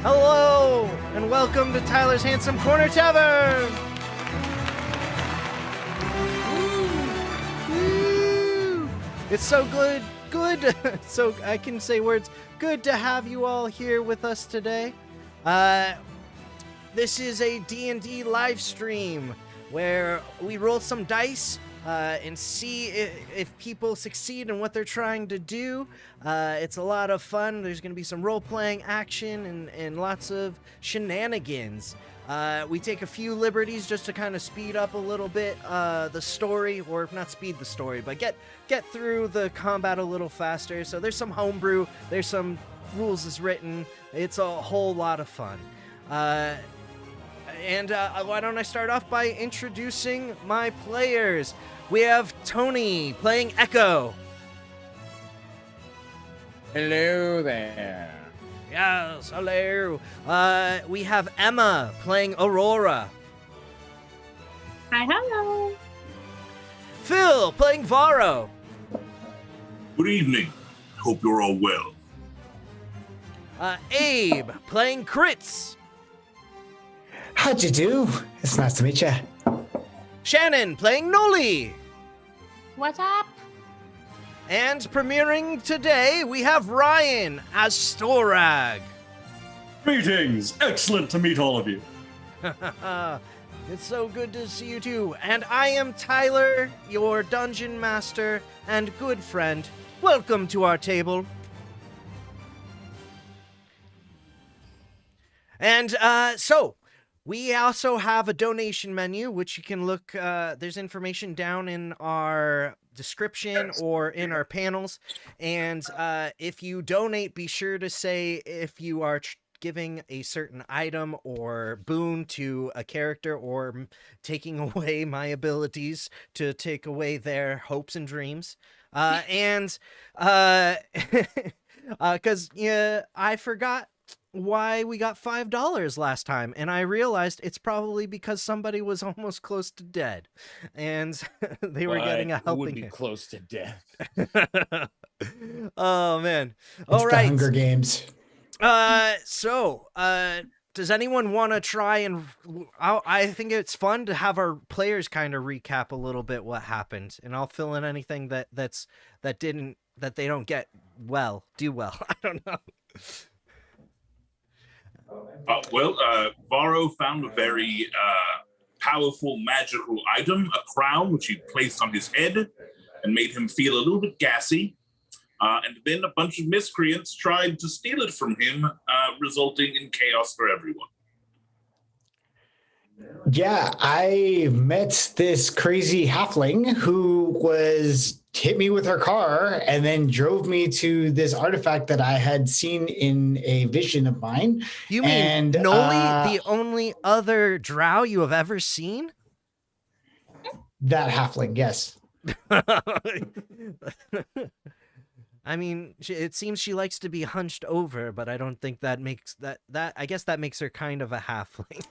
Hello, and welcome to Tyler's Handsome Corner Tavern! Woo! It's so good, so I can say words, good to have you all here with us today. This is a D&D live stream where we roll some dice and see if people succeed in what they're trying to do. It's a lot of fun. There's going to be some role-playing action and lots of shenanigans. We take a few liberties just to kind of speed up a little bit the story, or not speed the story, but get through the combat a little faster. So there's some homebrew, there's some rules as written. It's a whole lot of fun. And why don't I start off by introducing my players? We have Tony playing Echo. Hello there. Yes, hello. We have Emma playing Aurora. Hi, hello. Phil playing Varro. Good evening. Hope you're all well. Abe playing Crits. How'd you do? It's nice to meet you. Shannon playing Noli. What's up? And premiering today, we have Ryan as Storag. Greetings! Excellent to meet all of you. It's so good to see you too. And I am Tyler, your dungeon master and good friend. Welcome to our table. And so, we also have a donation menu, which you can look, there's information down in our description or in our panels. And if you donate, be sure to say if you are giving a certain item or boon to a character or taking away my abilities to take away their hopes and dreams. Because I forgot why we got $5 last time, and I realized it's probably because somebody was almost close to dead, and they were getting a helping would be hand. close to death. Oh man! It's All the right. Hunger Games. So, does anyone want to try and? I think it's fun to have our players kind of recap a little bit what happened, and I'll fill in anything that they don't do well. I don't know. Varro found a very powerful magical item, a crown, which he placed on his head and made him feel a little bit gassy. And then a bunch of miscreants tried to steal it from him, resulting in chaos for everyone. Yeah, I met this crazy halfling who hit me with her car and then drove me to this artifact that I had seen in a vision of mine. You mean Noli, the only other drow you have ever seen? That halfling, yes. I mean, it seems she likes to be hunched over, but I don't think that makes I guess that makes her kind of a halfling.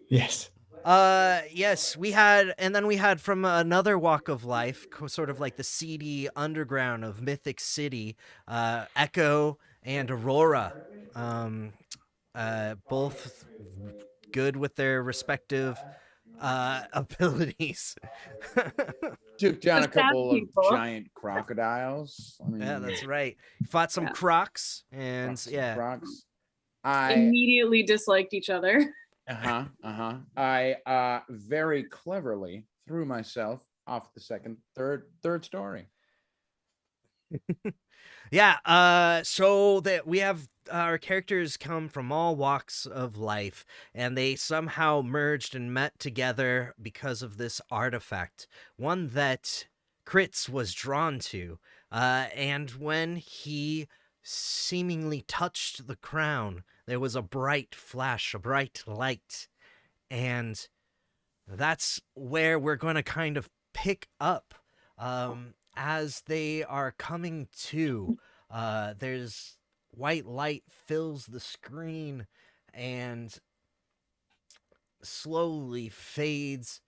Yes. Yes, we had from another walk of life, sort of like the seedy underground of Mythic City, Echo and Aurora, both good with their respective abilities. Took down a couple of people. giant crocodiles. Yeah, that's right. Fought some crocs, and Crocs. Immediately disliked each other. I very cleverly threw myself off the third story. Yeah, so that we have our characters come from all walks of life, and they somehow merged and met together because of this artifact, one that Crits was drawn to. And when he seemingly touched the crown, there was a bright flash, a bright light, and that's where we're going to kind of pick up as they are coming to. There's white light fills the screen and slowly fades.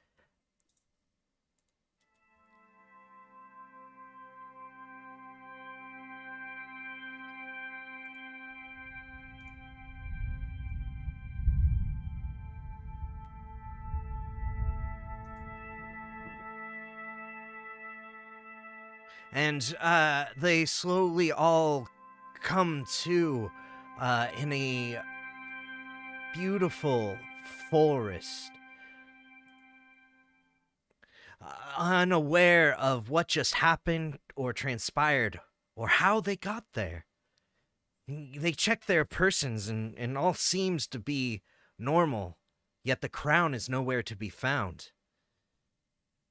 and they slowly all come to in a beautiful forest, unaware of what just happened or transpired or how they got there. They check their persons and all seems to be normal, yet the crown is nowhere to be found.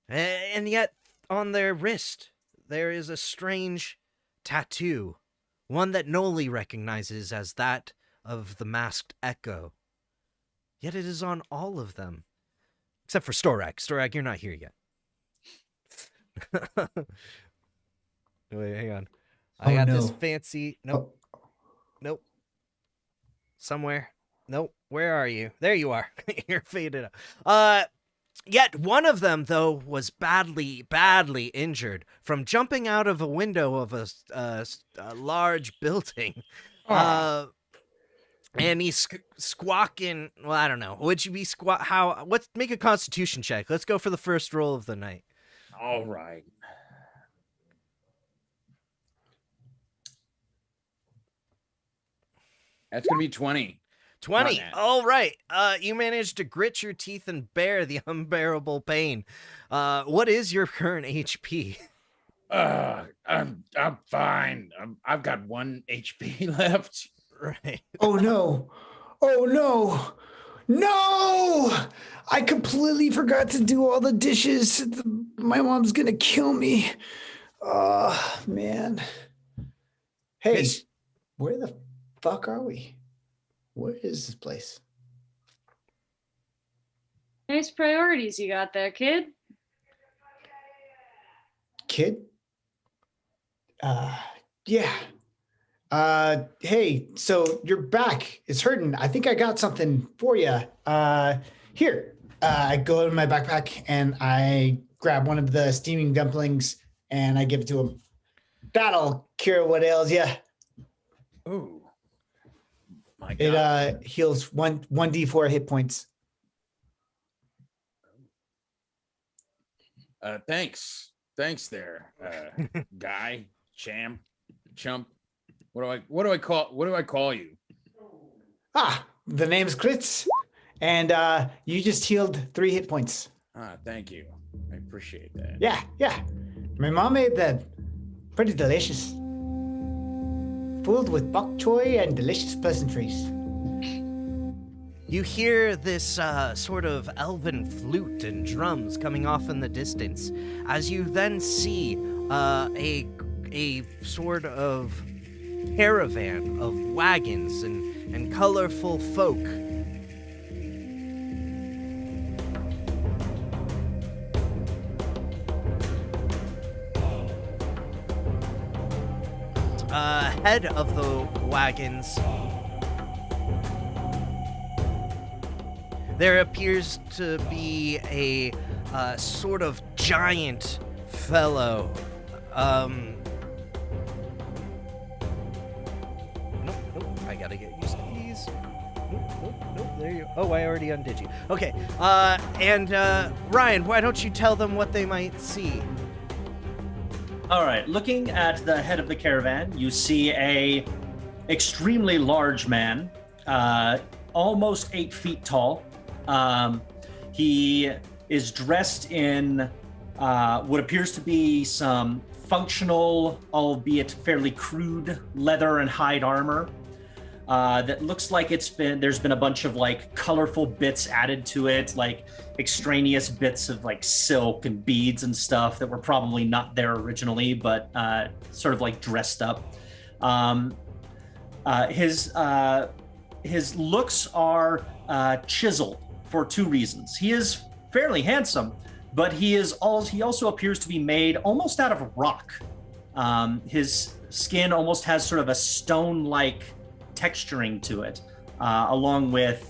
And yet, on their wrist, there is a strange tattoo, one that Noli recognizes as that of the masked Echo. Yet it is on all of them. Except for Storak. Storak, you're not here yet. Wait, hang on. I got this fancy... Nope. Nope. Somewhere. Nope. Where are you? There you are. You're faded up. Yet one of them, though, was badly injured from jumping out of a window of a large building. And he's squawking. Well, I don't know. Would you be let's make a constitution check. Let's go for the first roll of the night. All right. That's going to be 20. 20. All right. You managed to grit your teeth and bear the unbearable pain. What is your current HP? I'm fine. I've got 1 HP left. Right. Oh no. Oh no. No! I completely forgot to do all the dishes. My mom's gonna kill me. Oh man. Hey, where the fuck are we? Where is this place? Nice priorities you got there, kid. Kid? Yeah. Hey, so your back is hurting. I think I got something for you. Here. I go in my backpack and I grab one of the steaming dumplings and I give it to him. That'll cure what ails you. Ooh. My God. It heals 1d4 hit points. Thanks there, guy, chump. What do I call you? The name's Crits, and you just healed 3 hit points. Thank you. I appreciate that. Yeah. My mom made that pretty delicious. Filled with bok choy and delicious pleasantries. You hear this sort of elven flute and drums coming off in the distance, as you then see a sort of caravan of wagons and colorful folk. Ahead of the wagons, there appears to be a sort of giant fellow. Nope, I gotta get used to these. Nope, there you go. Oh, I already undid you. Okay, and Ryan, why don't you tell them what they might see? All right, looking at the head of the caravan, you see a extremely large man, almost 8 feet tall. He is dressed in what appears to be some functional, albeit fairly crude, leather and hide armor. That looks like there's been a bunch of like colorful bits added to it, like extraneous bits of like silk and beads and stuff that were probably not there originally, but sort of like dressed up. His looks are chiseled for 2 reasons. He is fairly handsome, but he also appears to be made almost out of rock. His skin almost has sort of a stone-like texturing to it, along with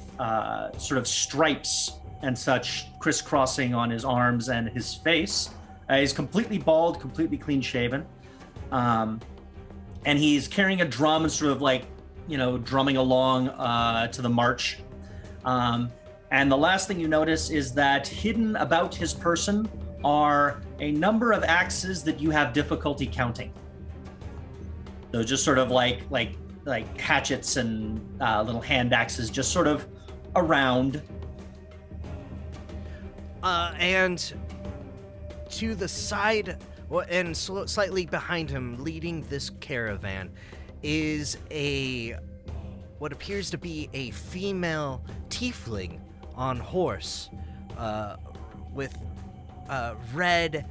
sort of stripes and such crisscrossing on his arms and his face. He's completely bald, completely clean shaven. And he's carrying a drum and sort of like, drumming along to the march. And the last thing you notice is that hidden about his person are a number of axes that you have difficulty counting. So just sort of like hatchets and little hand axes, just sort of around. And to the side, and slightly behind him, leading this caravan, is what appears to be a female tiefling on horse, with red,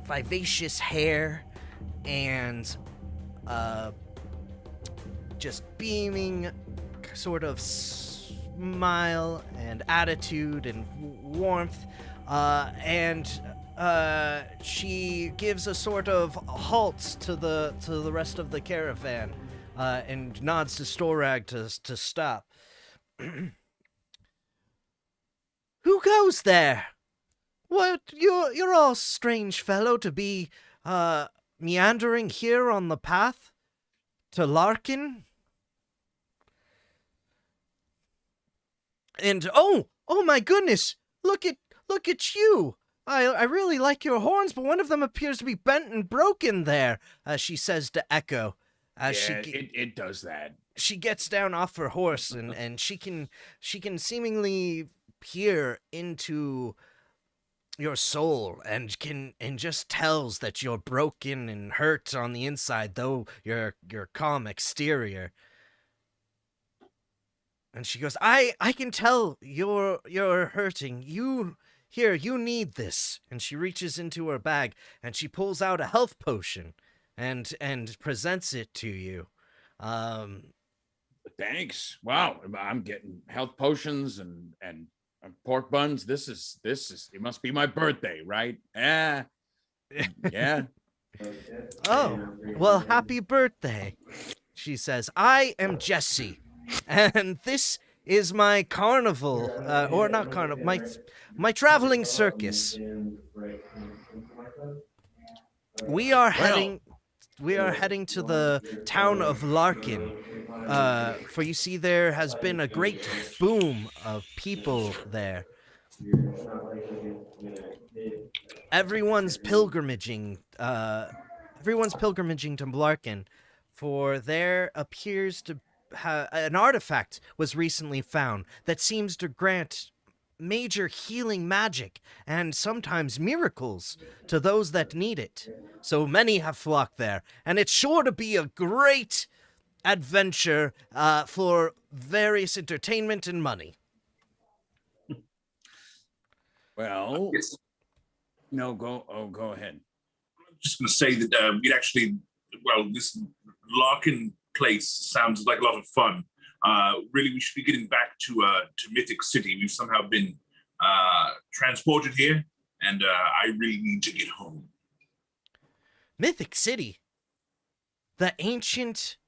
vivacious hair, and just beaming sort of smile and attitude and warmth, and she gives a sort of halt to the rest of the caravan, and nods to Storag to stop. Who goes there? What, you're all strange fellow to be meandering here on the path to Larkin? And oh my goodness, look at you. I really like your horns, but one of them appears to be bent and broken there, she says to Echo. It does that. She gets down off her horse and she can seemingly peer into your soul and just tells that you're broken and hurt on the inside, though your calm exterior. And she goes, I can tell you're hurting. You need this. And she reaches into her bag and she pulls out a health potion and presents it to you. Thanks. Wow, I'm getting health potions and pork buns. This is it must be my birthday, right? Yeah. Oh, well, happy birthday, she says. I am Jessie, and this is my carnival, or not carnival, my traveling circus. We are heading to the town of Larkin, for you see there has been a great boom of people there. Everyone's pilgrimaging to Larkin, for there appears to an artifact was recently found that seems to grant major healing magic and sometimes miracles to those that need it. So many have flocked there, and it's sure to be a great adventure for various entertainment and money. Well, Yes. no, go ahead. I'm just going to say that this Larkin place sounds like a lot of fun. Really, we should be getting back to Mythic City. We've somehow been transported here, and I really need to get home. Mythic City? The ancient,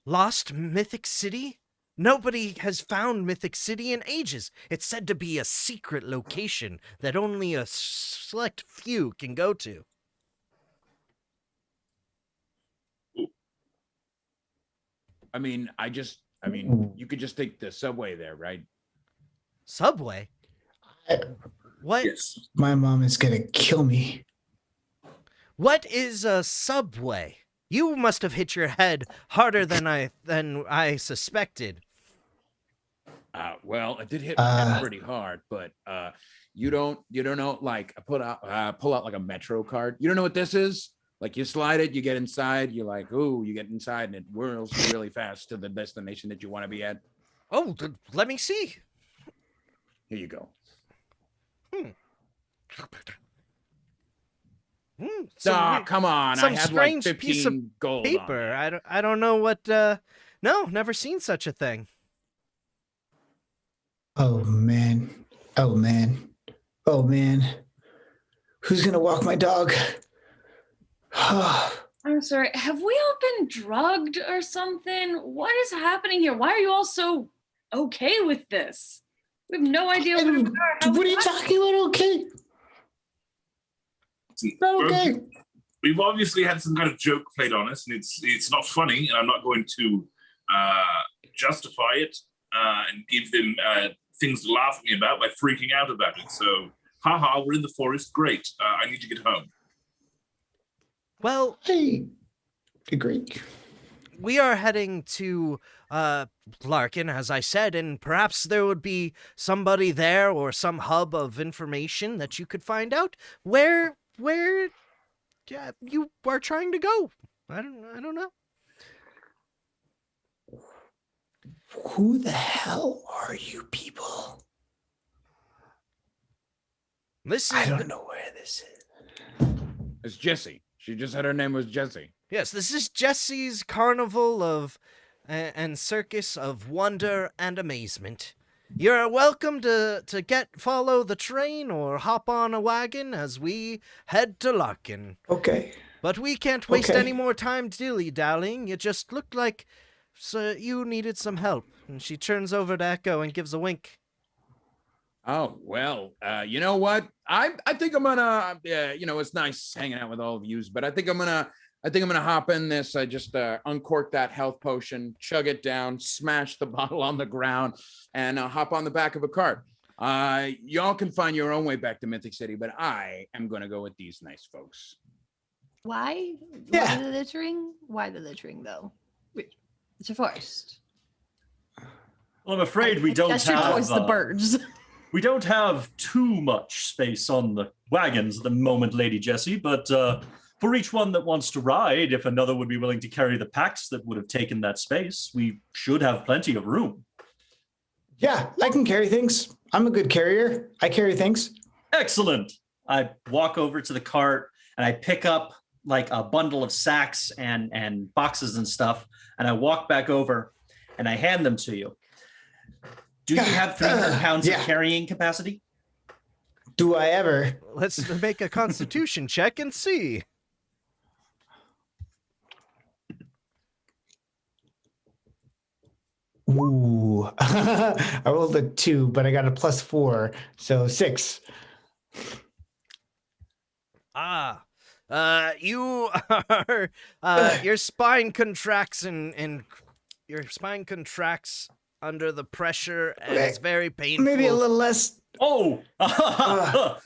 lost Mythic City? Nobody has found Mythic City in ages. It's said to be a secret location that only a select few can go to. I mean, you could just take the subway there, right? Subway? What? Yes. My mom is gonna kill me. What is a subway? You must have hit your head harder than I suspected. Well, it did hit my head pretty hard, but you don't know, like pull out like a Metro card. You don't know what this is? Like you slide it, you get inside, you're like, ooh, you get inside and it whirls really fast to the destination that you want to be at. Oh, let me see. Here you go. Come on. Some I had strange like 15 piece of gold paper. on it. I don't know what, no, never seen such a thing. Oh man. Oh man. Oh man. Who's gonna walk my dog? I'm sorry. Have we all been drugged or something? What is happening here? Why are you all so okay with this? We have no idea where we are. What are you talking about? Okay. Not okay. We've obviously had some kind of joke played on us, and it's not funny, and I'm not going to justify it and give them things to laugh at me about by freaking out about it. So Haha, we're in the forest. Great. I need to get home. Well, I agree. we are heading to Larkin, as I said, and perhaps there would be somebody there or some hub of information that you could find out where you are trying to go. I don't know. Who the hell are you people? This is I don't know where this is. It's Jessie. She just said her name was Jessie. Yes, this is Jesse's carnival of and circus of wonder and amazement. You're welcome to follow the train or hop on a wagon as we head to Larkin. Okay. But we can't waste Okay. any more time dilly-dallying. You just looked like you needed some help. And she turns over to Echo and gives a wink. Oh, well, you know what? I think I'm gonna, it's nice hanging out with all of yous, but I think I'm gonna hop in this. I just uncork that health potion, chug it down, smash the bottle on the ground, and hop on the back of a cart. Y'all can find your own way back to Mythic City, but I am gonna go with these nice folks. Why? Yeah. Why the littering? Why the littering, though? It's a forest. Well, I'm afraid we don't That's your have choice, the birds. we don't have too much space on the wagons at the moment, Lady Jessie, but for each one that wants to ride, if another would be willing to carry the packs that would have taken that space, we should have plenty of room. Yeah, I can carry things. I'm a good carrier. I carry things. Excellent. I walk over to the cart and I pick up like a bundle of sacks and boxes and stuff, and I walk back over and I hand them to you. Do you have 300 pounds yeah. of carrying capacity? Do I ever? Let's make a constitution check and see. Ooh. I rolled a 2, but I got a +4, so 6. You are, your spine contracts and your spine contracts under the pressure, and it's very painful. Maybe a little less. Oh,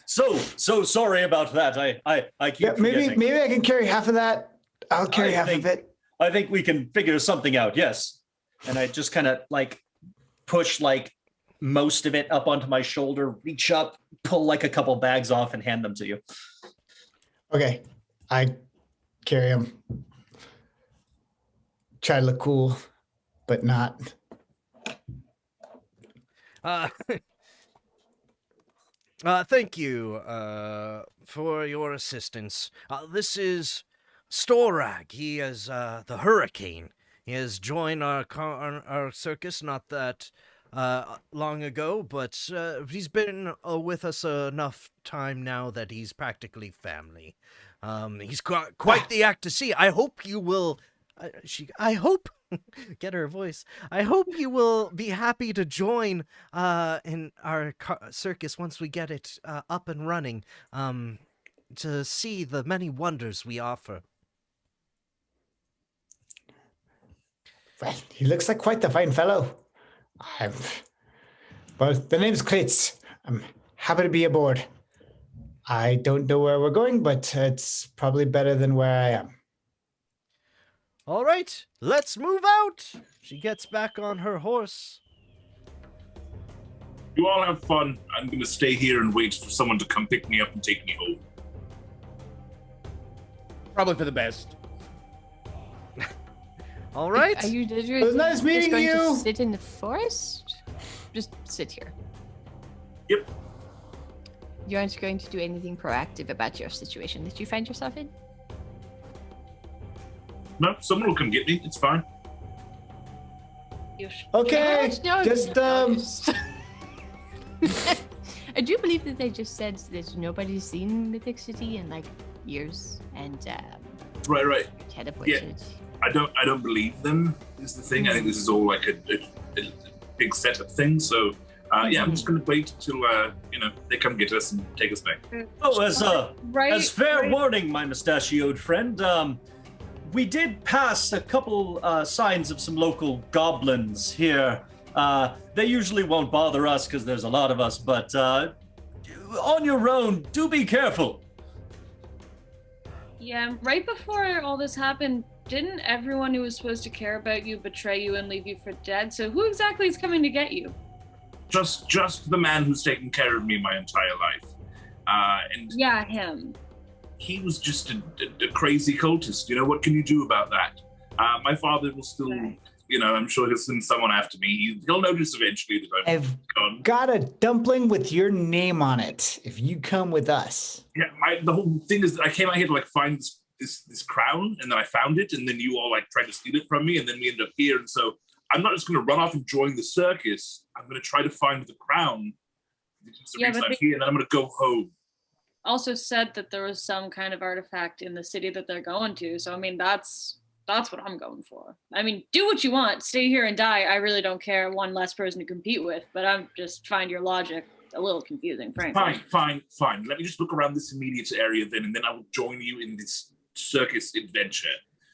so sorry about that. I keep Yeah, forgetting. maybe I can carry half of that. I'll carry half of it. I think we can figure something out. Yes. And I just kind of like push like most of it up onto my shoulder, reach up, pull like a couple bags off, and hand them to you. Okay, I carry them. Try to look cool, but not. Thank you for your assistance. This is Storag. He is the Hurricane. He has joined our circus not that long ago, but he's been with us enough time now that he's practically family. He's quite the act to see. I hope you will. I hope. Get her voice. I hope you will be happy to join in our circus once we get it up and running. To see the many wonders we offer. Well, he looks like quite the fine fellow. Well, the name's Klitz. I'm happy to be aboard. I don't know where we're going, but it's probably better than where I am. All right, let's move out. She gets back on her horse. You all have fun. I'm going to stay here and wait for someone to come pick me up and take me home. Probably for the best. All right. Are you literally It was nice just meeting going you. to sit in the forest? Just sit here. Yep. You aren't going to do anything proactive about your situation that you find yourself in? No, someone will come get me. It's fine. Okay, No, just I do believe that they just said that nobody's seen Mythic City in like years, and Right. teleported. I don't believe them is the thing. I think this is all like a big setup thing. So I'm just going to wait till they come get us and take us back. Oh, Right. as fair right. warning, my mustachioed friend, we did pass a couple signs of some local goblins here. They usually won't bother us because there's a lot of us, but On your own, do be careful. Yeah, right before all this happened, didn't everyone who was supposed to care about you betray you and leave you for dead? So who exactly is coming to get you? Just the man who's taken care of me my entire life. And Yeah, him. he was just a crazy cultist. You know, what can you do about that? My father will still, Right. you know, I'm sure he'll send someone after me. He'll notice eventually that I'm I've gone. got a dumpling with your name on it. If you come with us. Yeah, the whole thing is that I came out here to like find this crown, and then I found it, and then you all like tried to steal it from me, and then we ended up here. And so I'm not just going to run off and join the circus. I'm going to try to find the crown. It's the Yeah, reason but I'm here, and then I'm going to go home. Also said that there was some kind of artifact in the city that they're going to. So I mean, that's what I'm going for. I mean, do what you want, stay here and die. I really don't care. One less person to compete with, but I'm just find your logic a little confusing, frankly. Fine. Let me just look around this immediate area then, and then I will join you in this circus adventure.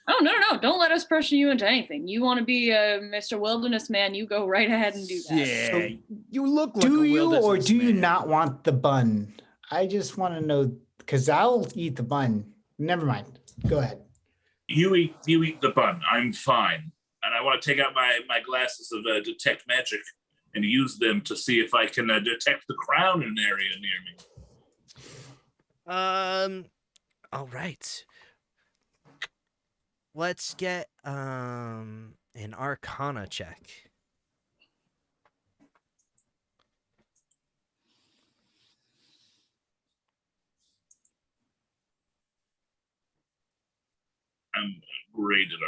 Oh, no. Don't let us pressure you into anything. You want to be a Mr. Wilderness man, you go right ahead and do that. Yeah, you look like Do a you or wilderness do you man. not want the bun? I just want to know because I'll eat the bun. Never mind. Go ahead. You eat the bun. I'm fine. And I want to take out my glasses of detect magic and use them to see if I can detect the crown in an area near me. All right. Let's get an Arcana check. I'm great at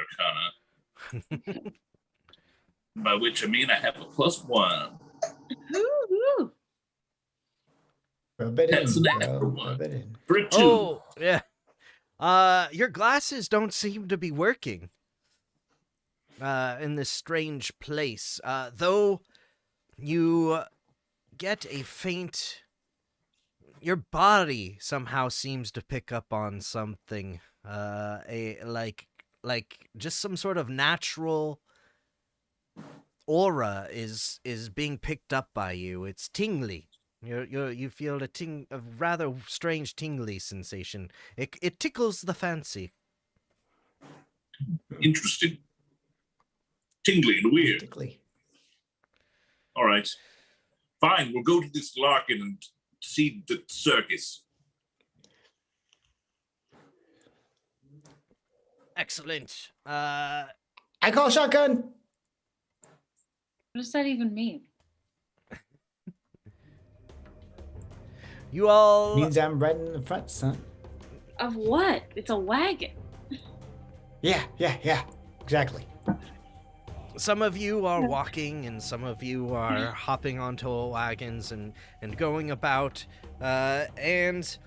Arcana. By which I mean I have a +1. Woo-hoo. Rub it That's in, an bro. extra one. Rub it in. For a 2. Oh, yeah. Your glasses don't seem to be working. In this strange place. Though you get a faint... Your body somehow seems to pick up on something. Like just some sort of natural aura is being picked up by you. It's tingly. You feel a rather strange tingly sensation. It tickles the fancy. Interesting. Tingly and weird. Practically. All right. Fine, we'll go to this Larkin and see the circus. Excellent. I call shotgun. What does that even mean? You all... Means I'm right in the front, son. Of what? It's a wagon. Yeah. Exactly. Some of you are walking, and some of you are hopping onto wagons and going about, and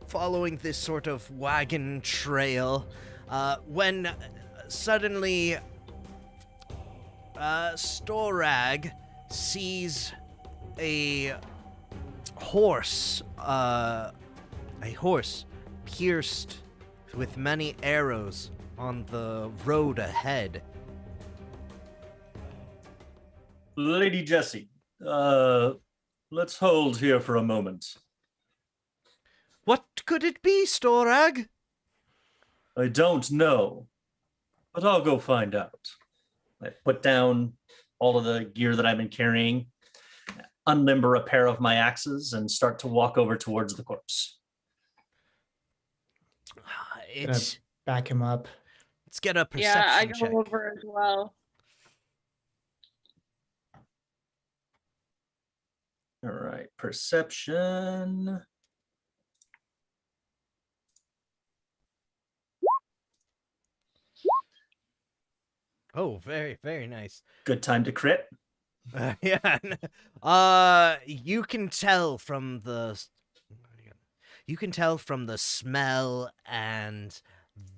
following this sort of wagon trail, when suddenly Storag sees a horse pierced with many arrows on the road ahead. Lady Jessie, let's hold here for a moment. What could it be, Storag? I don't know, but I'll go find out. I put down all of the gear that I've been carrying, unlimber a pair of my axes, and start to walk over towards the corpse. It's Back him up. let's get a perception Yeah, I go check. over as well. All right, perception. Oh, very, very nice. Good time to crit. Yeah. You can tell from the smell and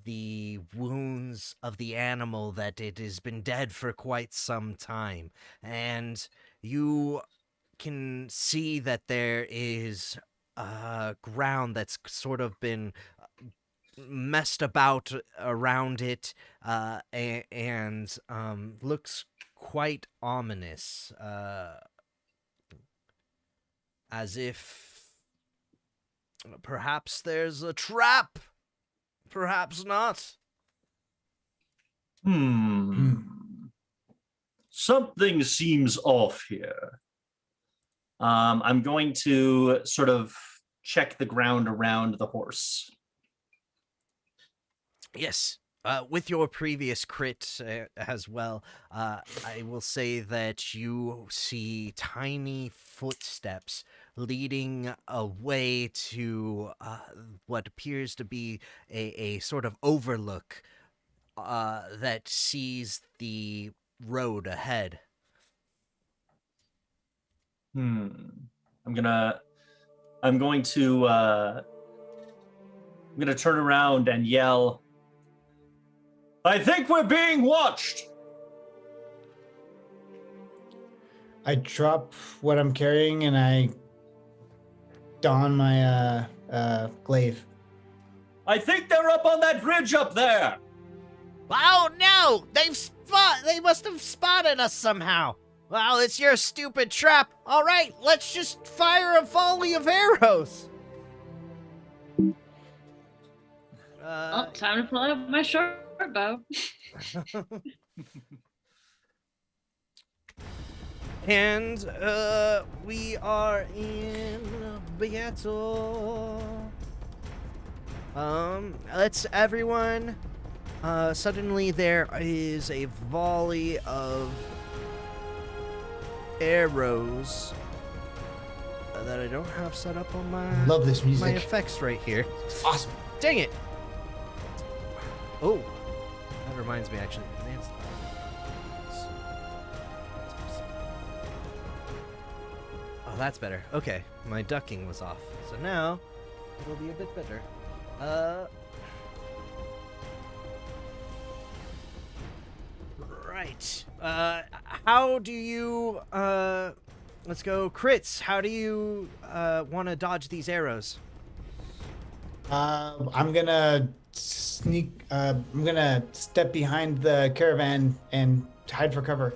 the wounds of the animal that it has been dead for quite some time, and you can see that there is ground that's sort of been messed about around it, and looks quite ominous as if perhaps there's a trap, perhaps not. Something seems off here. I'm going to sort of check the ground around the horse. Yes. With your previous crit as well, I will say that you see tiny footsteps leading away to what appears to be a sort of overlook that sees the road ahead. I'm going to turn around and yell, I think we're being watched. I drop what I'm carrying and I don my glaive. I think they're up on that bridge up there. Oh no! They must have spotted us somehow. Well, it's your stupid trap. All right, let's just fire a volley of arrows. Oh, time to pull out my short bow. And we are in battle. Let's everyone. Suddenly there is a volley of arrows that I don't have set up on my Love this music. my effects right here. Awesome. Dang it! Oh, that reminds me actually. Oh, that's better. Okay, my ducking was off, so now it'll be a bit better. Right. How do you let's go crits. How do you want to dodge these arrows? I'm gonna sneak. I'm gonna step behind the caravan and hide for cover.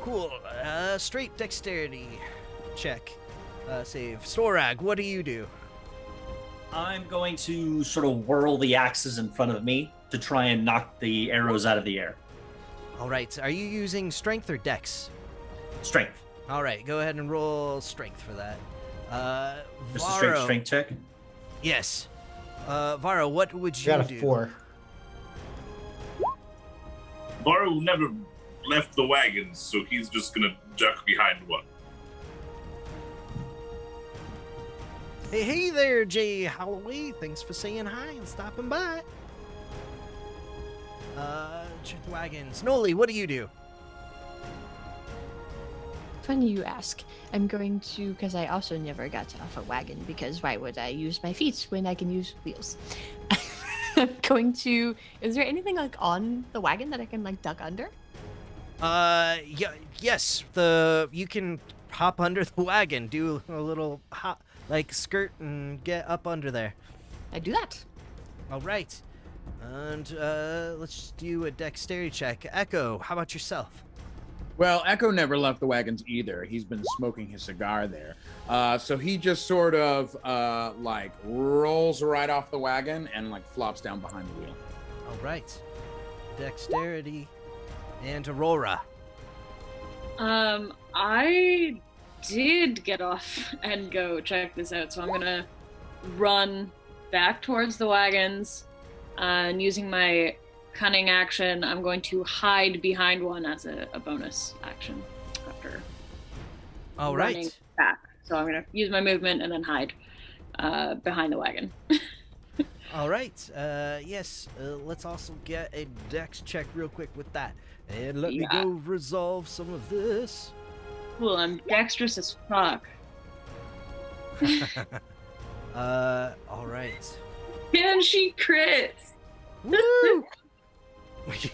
Cool. Straight dexterity check. Save. Storag, what do you do? I'm going to sort of whirl the axes in front of me to try and knock the arrows out of the air. All right. Are you using strength or dex? Strength. All right. Go ahead and roll strength for that. Just a straight Varro. strength check. Yes. Varro, what would you Got a do? 4. Varro never left the wagons, so he's just gonna duck behind one. Hey there, Jay Holloway. Thanks for saying hi and stopping by. Check the wagons. Noli, what do you do? Funny you ask. I'm going to, because I also never got off a wagon, because why would I use my feet when I can use wheels? I'm going to, is there anything like on the wagon that I can like duck under? Yeah, yes. You can hop under the wagon, do a little hop, like skirt, and get up under there. I do that. All right. And let's just do a dexterity check. Echo, how about yourself? Well, Echo never left the wagons either. He's been smoking his cigar there. So he just sort of like rolls right off the wagon and like flops down behind the wheel. All right. Dexterity and Aurora. I did get off and go check this out, so I'm gonna run back towards the wagons, and using my cunning action, I'm going to hide behind one as a bonus action after All running right. back. So I'm gonna use my movement and then hide behind the wagon. All right. Yes. Let's also get a dex check real quick with that. And let me Yeah. go resolve some of this. Cool, I'm dexterous as fuck. All right. And she crits. Woo!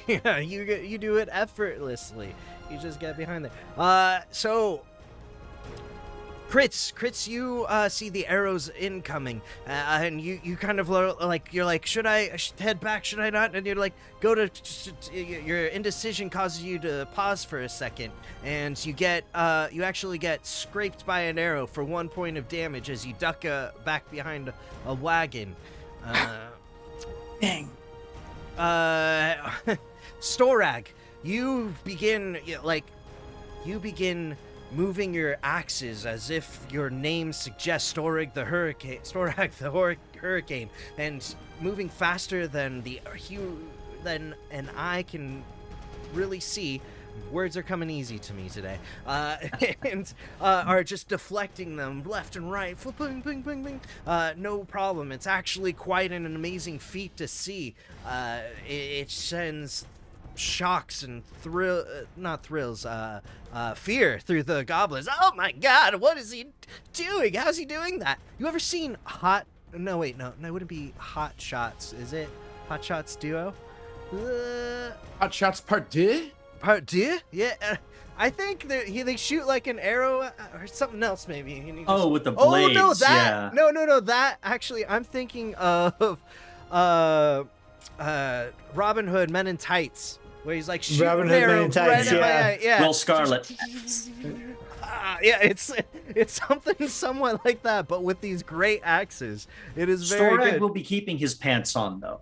Yeah, you do it effortlessly. You just get behind there. So Crits, you see the arrows incoming, and you kind of like, you're like, should I head back? Should I not? And you're like, your indecision causes you to pause for a second, and you actually get scraped by an arrow for 1 point of damage as you duck back behind a wagon. Dang. Storag, you begin moving your axes as if your name suggests, Storag the Hurricane, and moving faster than an eye can really see. Words are coming easy to me today, and are just deflecting them left and right. Bing, bing, bing, bing. No problem. It's actually quite an amazing feat to see. It sends shocks and fear through the goblins. Oh my god, what is he doing? How's he doing that? You ever seen no, it wouldn't be Hot Shots, is it? Hot Shots Duo? Hot Shots Part 2? Part 2? Yeah. I think they shoot like an arrow or something else maybe. And with the blades. Oh no, that yeah. no, that actually I'm thinking of Robin Hood Men in Tights, where he's like shooting Robin Hood arrow Men in Tights, yeah. Will Scarlet. Yeah, it's something somewhat like that, but with these great axes. It is very Storag good. will be keeping his pants on though.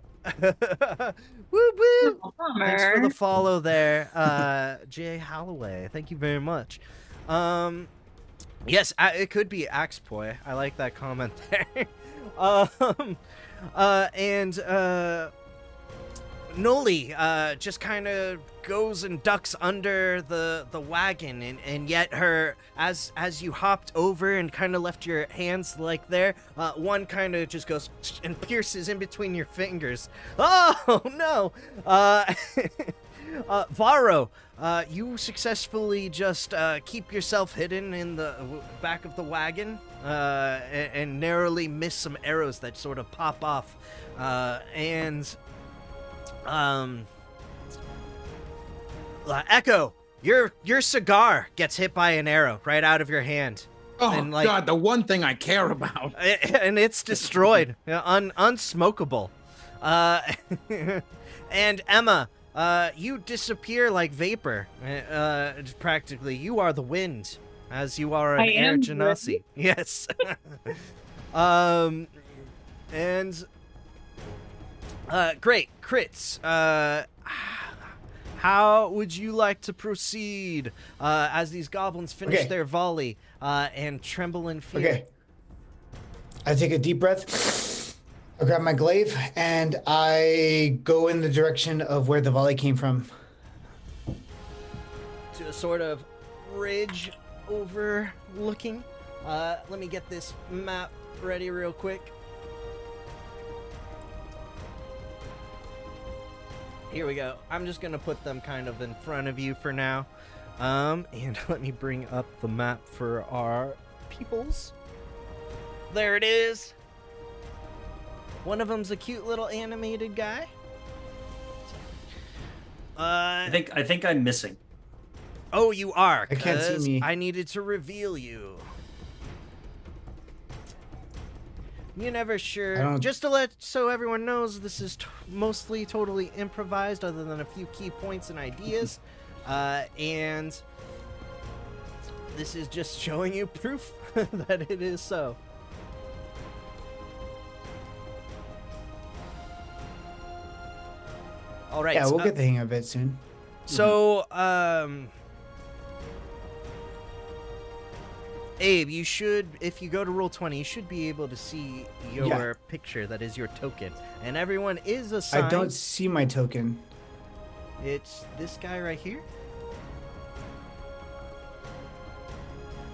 Woo woo! Bummer. Thanks for the follow there, Jay Holloway. Thank you very much. Yes, it could be Axepoy. I like that comment there. Noli just kind of goes and ducks under the wagon, and yet as you hopped over and kind of left your hands like there, one kind of just goes and pierces in between your fingers. Oh no! Varro, you successfully just keep yourself hidden in the back of the wagon and narrowly miss some arrows that sort of pop off, Echo, your cigar gets hit by an arrow right out of your hand. Oh, and, God, the one thing I care about. And it's destroyed, unsmokable. And Emma, you disappear like vapor. Practically, you are the wind, as you are an I air am genasi. Yes. Great crits. How would you like to proceed as these goblins finish their volley and tremble in fear? Okay. I take a deep breath. I grab my glaive and I go in the direction of where the volley came from. To a sort of ridge overlooking. Let me get this map ready real quick. Here we go. I'm just gonna put them kind of in front of you for now. And let me bring up the map for our peoples. There it is. One of them's a cute little animated guy. I think I'm missing. Oh, you are. I can't see 'cause me. I needed to reveal you. You're never sure. Just to so everyone knows, this is mostly totally improvised, other than a few key points and ideas. And this is just showing you proof that it is so. All right. Yeah, we'll get the hang of it soon. So, Abe, you should, if you go to Roll20, you should be able to see your picture that is your token. And everyone is assigned. I don't see my token. It's this guy right here.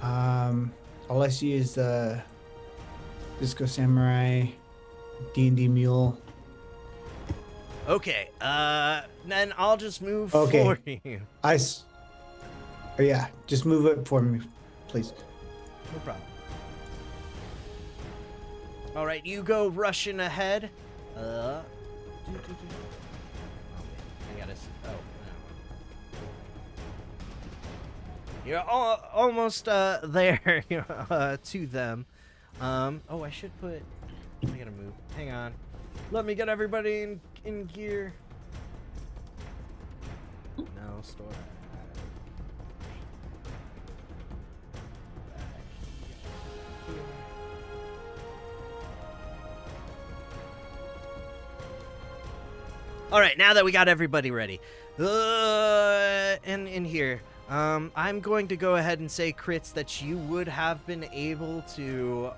All I see is the Disco Samurai, D&D Mule. Okay, then I'll just move for you. Yeah, just move it for me, please. No problem. All right, you go rushing ahead. I gotta. Oh. You're almost there to them. Oh, I should put. I gotta move. Hang on. Let me get everybody in gear. No store. All right, now that we got everybody ready, and in here, I'm going to go ahead and say, crits, that you would have been able to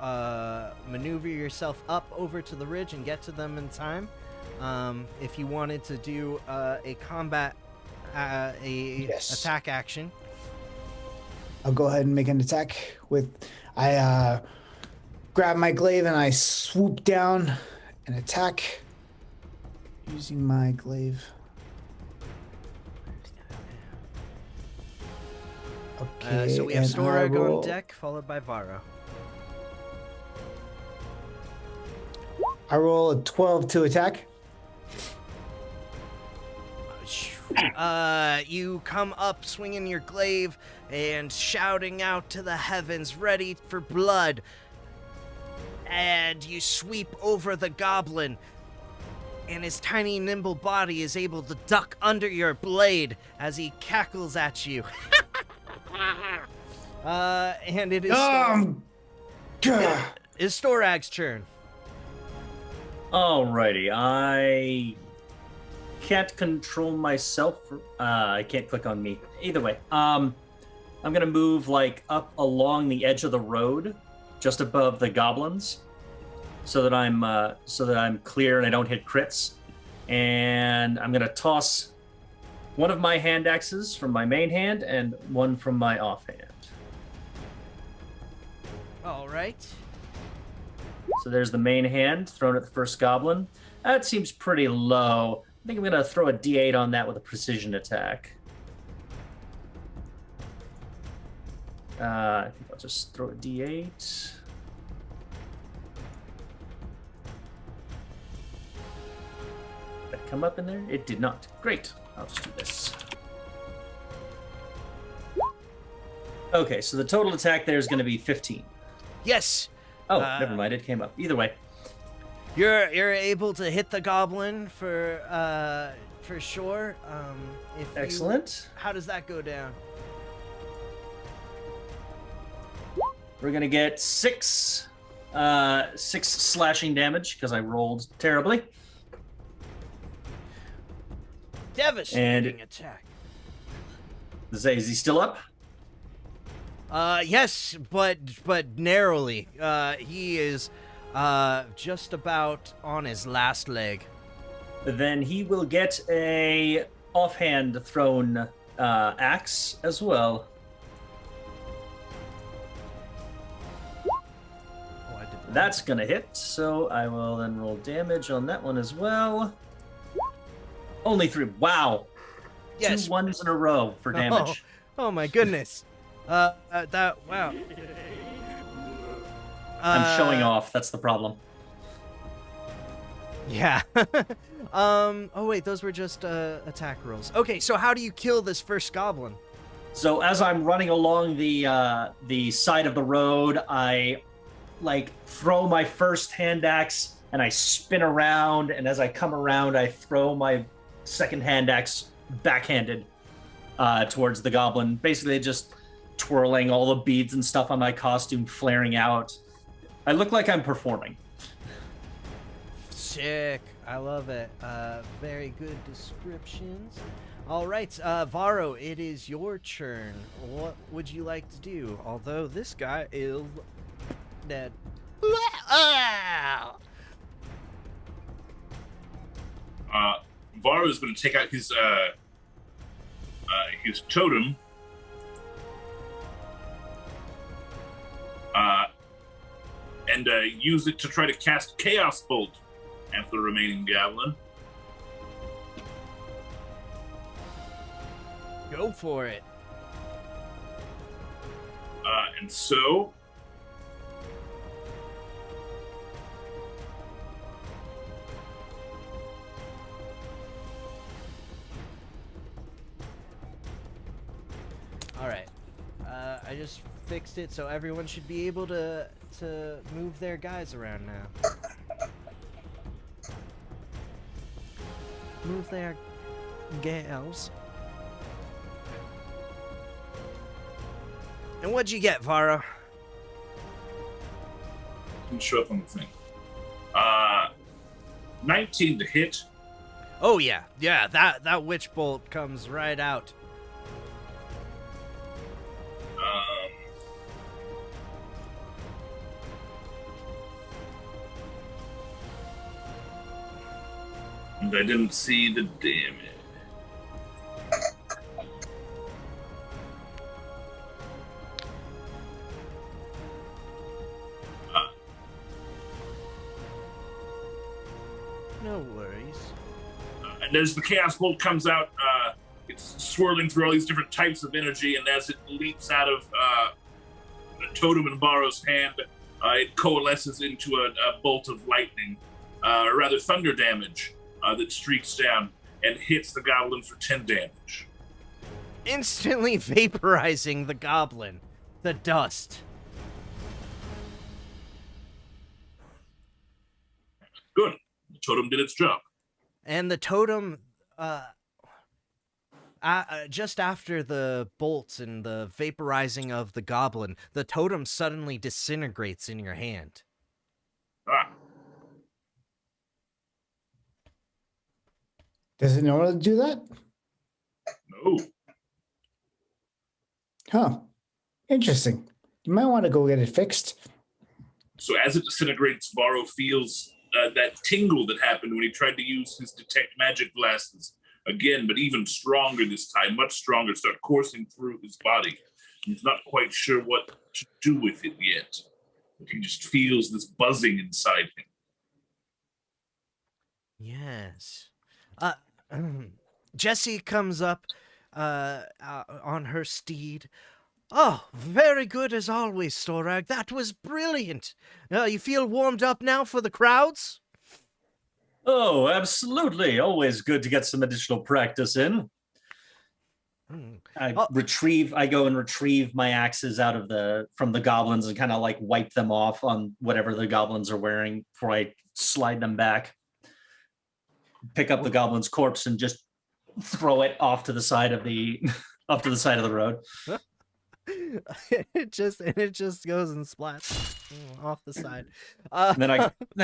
maneuver yourself up over to the ridge and get to them in time. If you wanted to do a combat, Yes. attack action. I'll go ahead and make an attack with. I grab my glaive and I swoop down and attack using my glaive. Okay. So we have and I Storag roll- on deck, followed by Varo. I roll a 12 to attack. You come up swinging your glaive and shouting out to the heavens, ready for blood. And you sweep over the goblin, and his tiny, nimble body is able to duck under your blade as he cackles at you. And it is it's Storag's turn. Alrighty, I can't control myself. I can't click on me. Either way, I'm gonna move like up along the edge of the road, just above the goblins, so that I'm clear and I don't hit crits. And I'm gonna toss one of my hand axes from my main hand and one from my offhand. All right. So there's the main hand thrown at the first goblin. That seems pretty low. I think I'm gonna throw a D8 on that with a precision attack. I think I'll just throw a D8. Did that come up in there? It did not. Great. I'll just do this. Okay, so the total attack there is going to be 15. Yes. Oh, never mind. It came up. Either way. You're able to hit the goblin for sure. Excellent. How does that go down? We're gonna get six slashing damage because I rolled terribly. Devastating attack. Is he still up? Yes, but narrowly. He is just about on his last leg. Then he will get a offhand thrown axe as well. Oh, I did that. That's gonna hit, so I will then roll damage on that one as well. Only 3. Wow. Yes. 2 ones in a row for damage. Oh my goodness. Wow. I'm showing off. That's the problem. Yeah. Oh wait, those were just attack rolls. Okay, so how do you kill this first goblin? So as I'm running along the side of the road, I throw my first hand axe and I spin around, and as I come around, I throw my second hand axe backhanded towards the goblin, basically just twirling all the beads and stuff on my costume, flaring out. I look like I'm performing. Sick. I love it. Very good descriptions. All right, Varo, it is your turn. What would you like to do? Although this guy is dead. Varo is going to take out his totem. And use it to try to cast Chaos Bolt after the remaining goblin. Go for it. And so... All right. I just fixed it so everyone should be able to move their guys around now. Move their gals. And what'd you get, Varo? Didn't show up on the thing. 19 to hit. Oh yeah, that witch bolt comes right out. And I didn't see the damage. No worries. And as the Chaos Bolt comes out, it's swirling through all these different types of energy, and as it leaps out of the totem in Barrow's hand, it coalesces into a bolt of lightning, or rather thunder damage, that streaks down and hits the goblin for 10 damage. Instantly vaporizing the goblin. The dust. Good. The totem did its job. And the totem, just after the bolts and the vaporizing of the goblin, the totem suddenly disintegrates in your hand. Ah. Does it normally do that? No. Huh. Interesting. You might want to go get it fixed. So as it disintegrates, Varro feels that tingle that happened when he tried to use his detect magic glasses again, but even stronger this time, much stronger, start coursing through his body. He's not quite sure what to do with it yet. But he just feels this buzzing inside him. Yes. Jessie comes up on her steed. Oh, very good as always, Storag. That was brilliant. You feel warmed up now for the crowds? Oh, absolutely. Always good to get some additional practice in. I go and retrieve my axes from the goblins and kind of like wipe them off on whatever the goblins are wearing before I slide them back. Pick up the goblin's corpse and just throw it off to the side of the road. it just goes and splats off the side. Then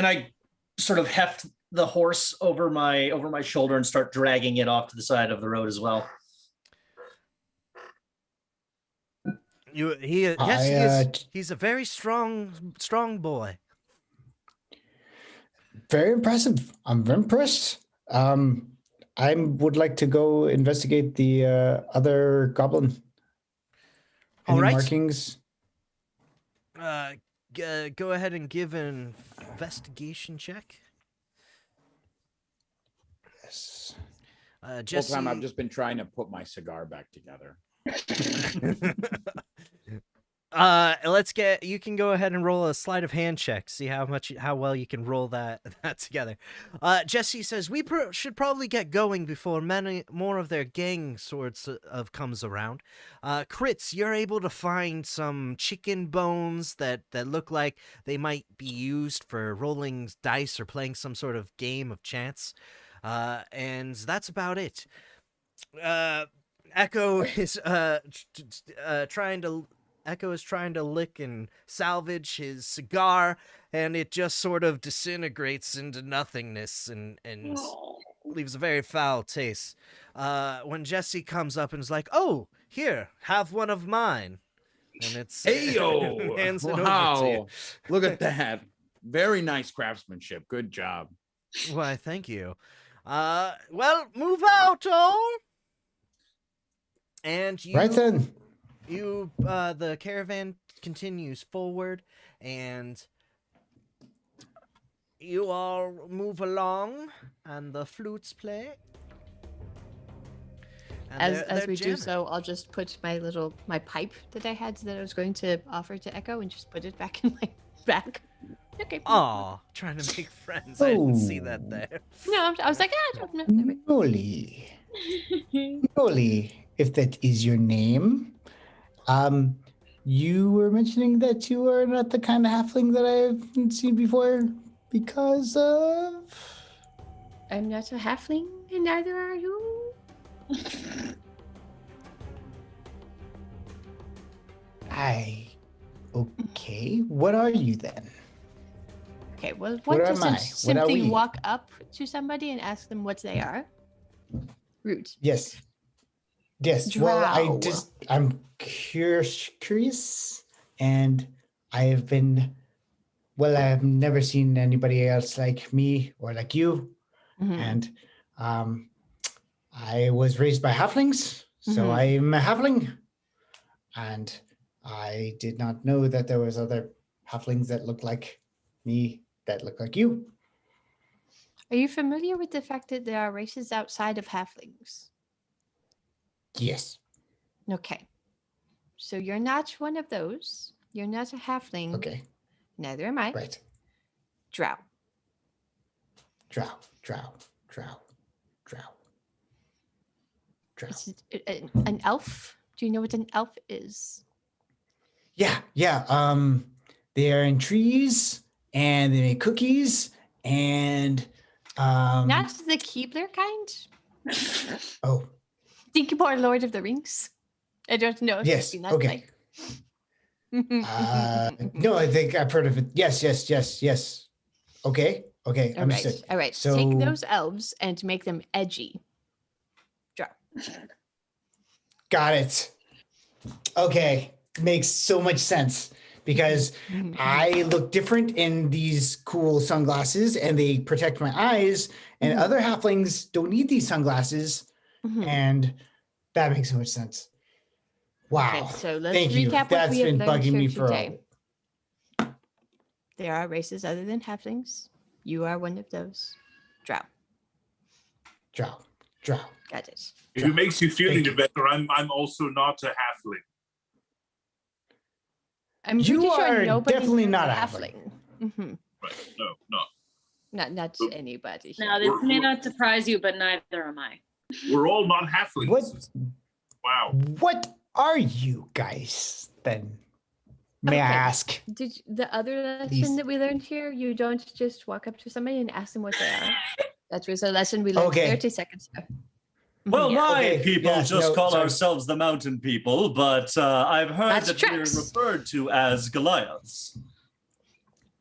I sort of heft the horse over my shoulder and start dragging it off to the side of the road as well. He's a very strong boy. Very impressive. I'm very impressed. I would like to go investigate the other goblin. All Any right. markings? Go ahead and give an investigation check. Yes. Jesse, The whole time I've just been trying to put my cigar back together. you can go ahead and roll a sleight of hand check. See how well you can roll that together. Jesse says we should probably get going before many more of their gang sorts of comes around. Crits, you're able to find some chicken bones that look like they might be used for rolling dice or playing some sort of game of chance. And that's about it. Echo is trying to lick and salvage his cigar, and it just sort of disintegrates into nothingness and leaves a very foul taste. When Jesse comes up and is like, "Oh, here, have one of mine," and it's Heyo! hands it over to you. Wow! Look at that. Very nice craftsmanship. Good job. Why, thank you. Well, move out, all. And you, Right then. the caravan continues forward, and you all move along, and the flutes play. And As they're we do jamming. so, I'll just put my pipe that I had that I was going to offer to Echo and just put it back in my bag. Okay. Aw, trying to make friends. I didn't see that there. No, I was like, no. Noli. Noli, if that is your name. you were mentioning that you are not the kind of halfling that I've seen before because of. I'm not a halfling, and neither are you. Okay. What are you then? Okay, well, What what am doesn't I? What are simply we? walk up to somebody and ask them what they are? Rude. Yes. Yes. Well, Drow. I'm curious, and I have been. Well, I have never seen anybody else like me or like you, Mhm. and I was raised by halflings, so Mhm. I'm a halfling, and I did not know that there was other halflings that look like me, that look like you. Are you familiar with the fact that there are races outside of halflings? Yes. Okay. So you're not one of those. You're not a halfling. Okay. Neither am I. Right. Drow. Drow. Drow. Drow. Drow. Drow. It's an elf. Do you know what an elf is? Yeah. Yeah. They are in trees, and they make cookies, and Not the Keebler kind. oh Think more Lord of the Rings. I don't know if you've yes. seen that Okay. No, I think I've heard of it. Yes. Yes. Yes. Yes. Okay. Okay. All Understood. right. All right. So Take those elves and make them edgy. Drow. got it. Okay. Makes so much sense because I look different in these cool sunglasses and they protect my eyes, and other halflings don't need these sunglasses. And that makes so much sense. Wow. Okay, so let's Thank you. recap what That's we have been learned bugging here me for today. There are races other than halflings. You are one of those. Drow. Drow. Drow. Got it. If it makes you feel any Thank you. better, I'm also not a halfling. I'm You pretty sure are nobody definitely here is not a a halfling. halfling. Right? No, not. Not Oop. anybody here. Now, this may not surprise you, but neither am I. We're all not halflings. What? Wow. What are you guys then? May I Okay. ask? Did the other lesson These- that we learned here? You don't just walk up to somebody and ask them what they are. That was a lesson we learned Okay. 30 seconds ago. Well, Yeah. my Okay, people yeah, just no, call sorry. ourselves the mountain people, but I've heard That's that tracks. we're referred to as Goliaths.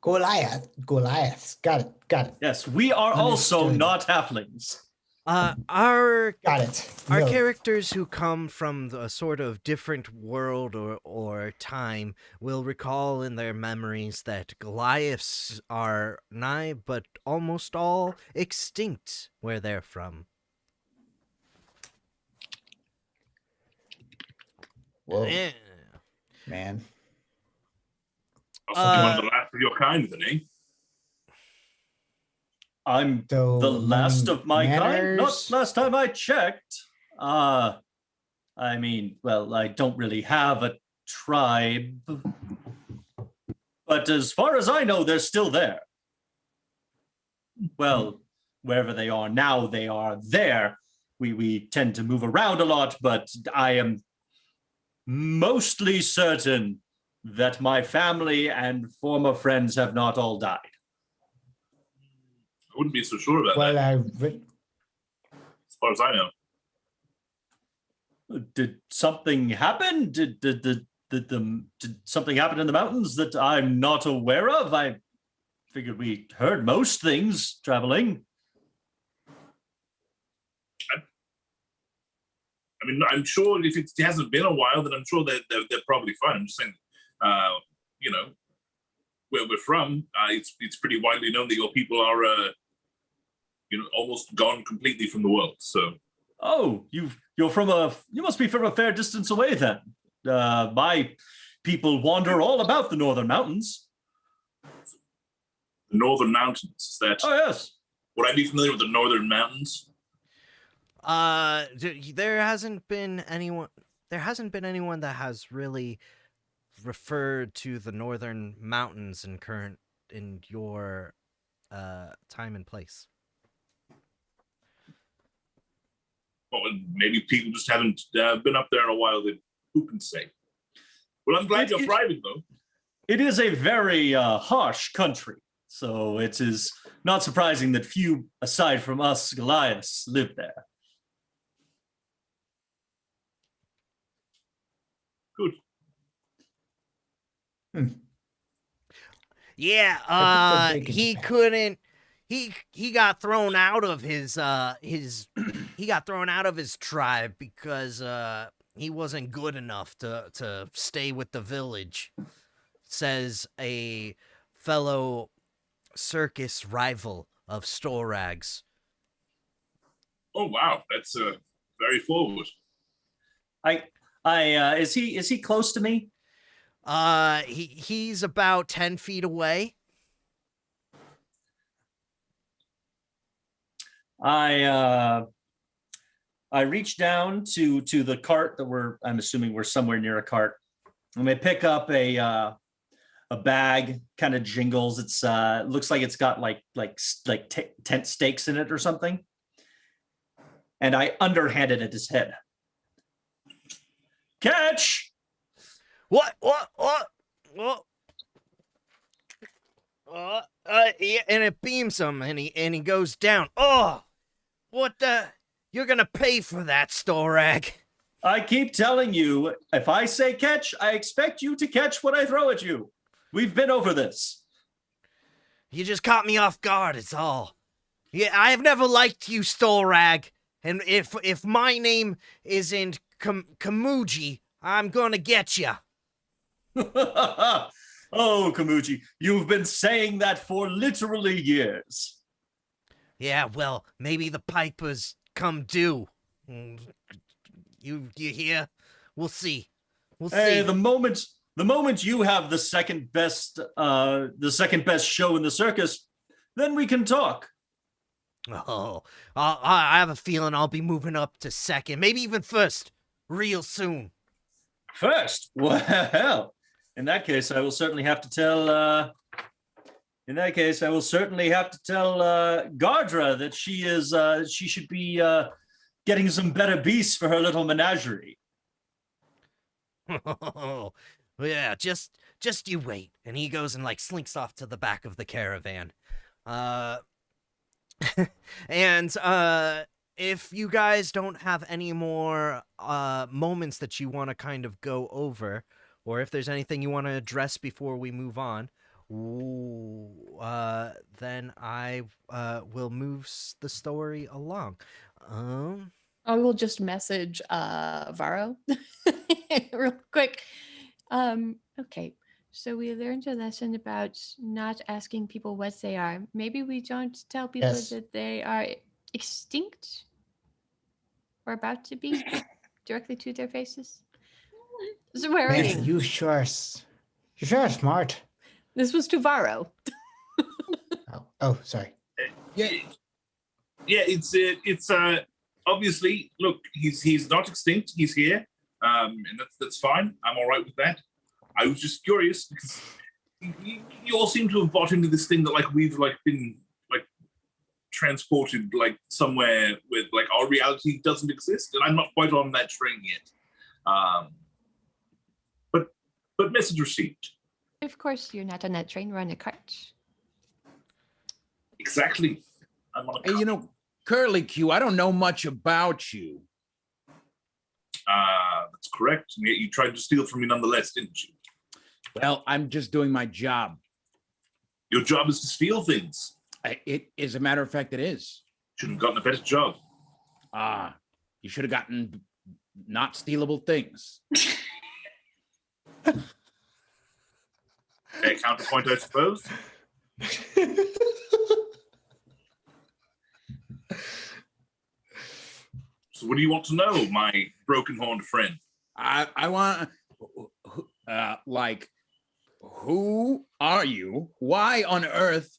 Goliath. Goliath. Got it. Got it. Yes, we are also Understood. not halflings. Our Got it. Our No. characters who come from a sort of different world or time will recall in their memories that Goliaths are nigh but almost all extinct where they're from. Whoa, Eh. man. Possibly one of the last of your kind, then, eh? I'm So the last learning of my kind. Not manners? last time I checked. I mean, well, I don't really have a tribe. But as far as I know, they're still there. Well, wherever they are now, they are there. We tend to move around a lot, but I am mostly certain that my family and former friends have not all died. I wouldn't be so sure about Well, that, as far as I know. Did something happen? Did something happen in the mountains that I'm not aware of? I figured we heard most things traveling. I mean, I'm sure if it hasn't been a while, then I'm sure they're probably fine. I'm just saying, you know, where we're from, it's pretty widely known that your people are, almost gone completely from the world. So, Oh, you must be from a fair distance away then. My people wander all about the northern mountains. the Northern Mountains, is that? Oh yes. Would I be familiar with the Northern Mountains? There hasn't been anyone that has really referred to the northern mountains in your time and place. Well, maybe people just haven't been up there in a while. Then who can say? Well, I'm glad It you're is- thriving, though. It is a very harsh country, so it is not surprising that few, aside from us Goliaths, live there. Good. Yeah, I think they're he bacon. couldn't. He got thrown out of his he got thrown out of his tribe because he wasn't good enough to stay with the village. Says a fellow circus rival of Storags. Oh, wow. That's very forward. Is he close to me? He's about 10 feet away. I reach down to the cart that I'm assuming we're somewhere near a cart. I'm gonna pick up a bag, kind of jingles. It's looks like it's got like tent stakes in it or something. And I underhand it at his head. Catch! What? Yeah, and it beams him, and he goes down. Oh, what the? You're gonna pay for that, Storag. I keep telling you, if I say catch, I expect you to catch what I throw at you. We've been over this. You just caught me off guard. It's all. Yeah, I have never liked you, Storag. And if my name isn't Kamuji, I'm gonna get ya. Oh, Kamuji, you've been saying that for literally years. Yeah, well, maybe the pipers come due. You hear? We'll see. Hey, the moment you have the second best show in the circus, then we can talk. Oh, I have a feeling I'll be moving up to second, maybe even first, real soon. First? Well, in that case, I will certainly have to tell. Gardra that she should be getting some better beasts for her little menagerie. Oh, yeah, just you wait. And he goes and like slinks off to the back of the caravan. And if you guys don't have any more moments that you want to kind of go over, or if there's anything you want to address before we move on, then I will move the story along. I will just message Varro real quick. Okay, so we learned a lesson about not asking people what they are. Maybe we don't tell people Yes. that they are extinct or about to be directly to their faces. So where are Man, you? you sure are smart. This was to Varro. Oh, sorry. Yeah, it's obviously, look, he's not extinct. He's here, and that's fine. I'm all right with that. I was just curious because you all seem to have bought into this thing that like we've like been like transported like somewhere with like our reality doesn't exist, and I'm not quite on that train yet. But message received. Of course, you're not on that train. We're on a cart. Exactly. I'm on a Hey, you know, Curly Q, I don't know much about you. That's correct. And yet you tried to steal from me nonetheless, didn't you? Well, I'm just doing my job. Your job is to steal things. It, as a matter of fact, it is. Should have gotten a better job. You should have gotten not stealable things. A counterpoint, I suppose. So what do you want to know, my broken-horned friend? I want, like, who are you? Why on earth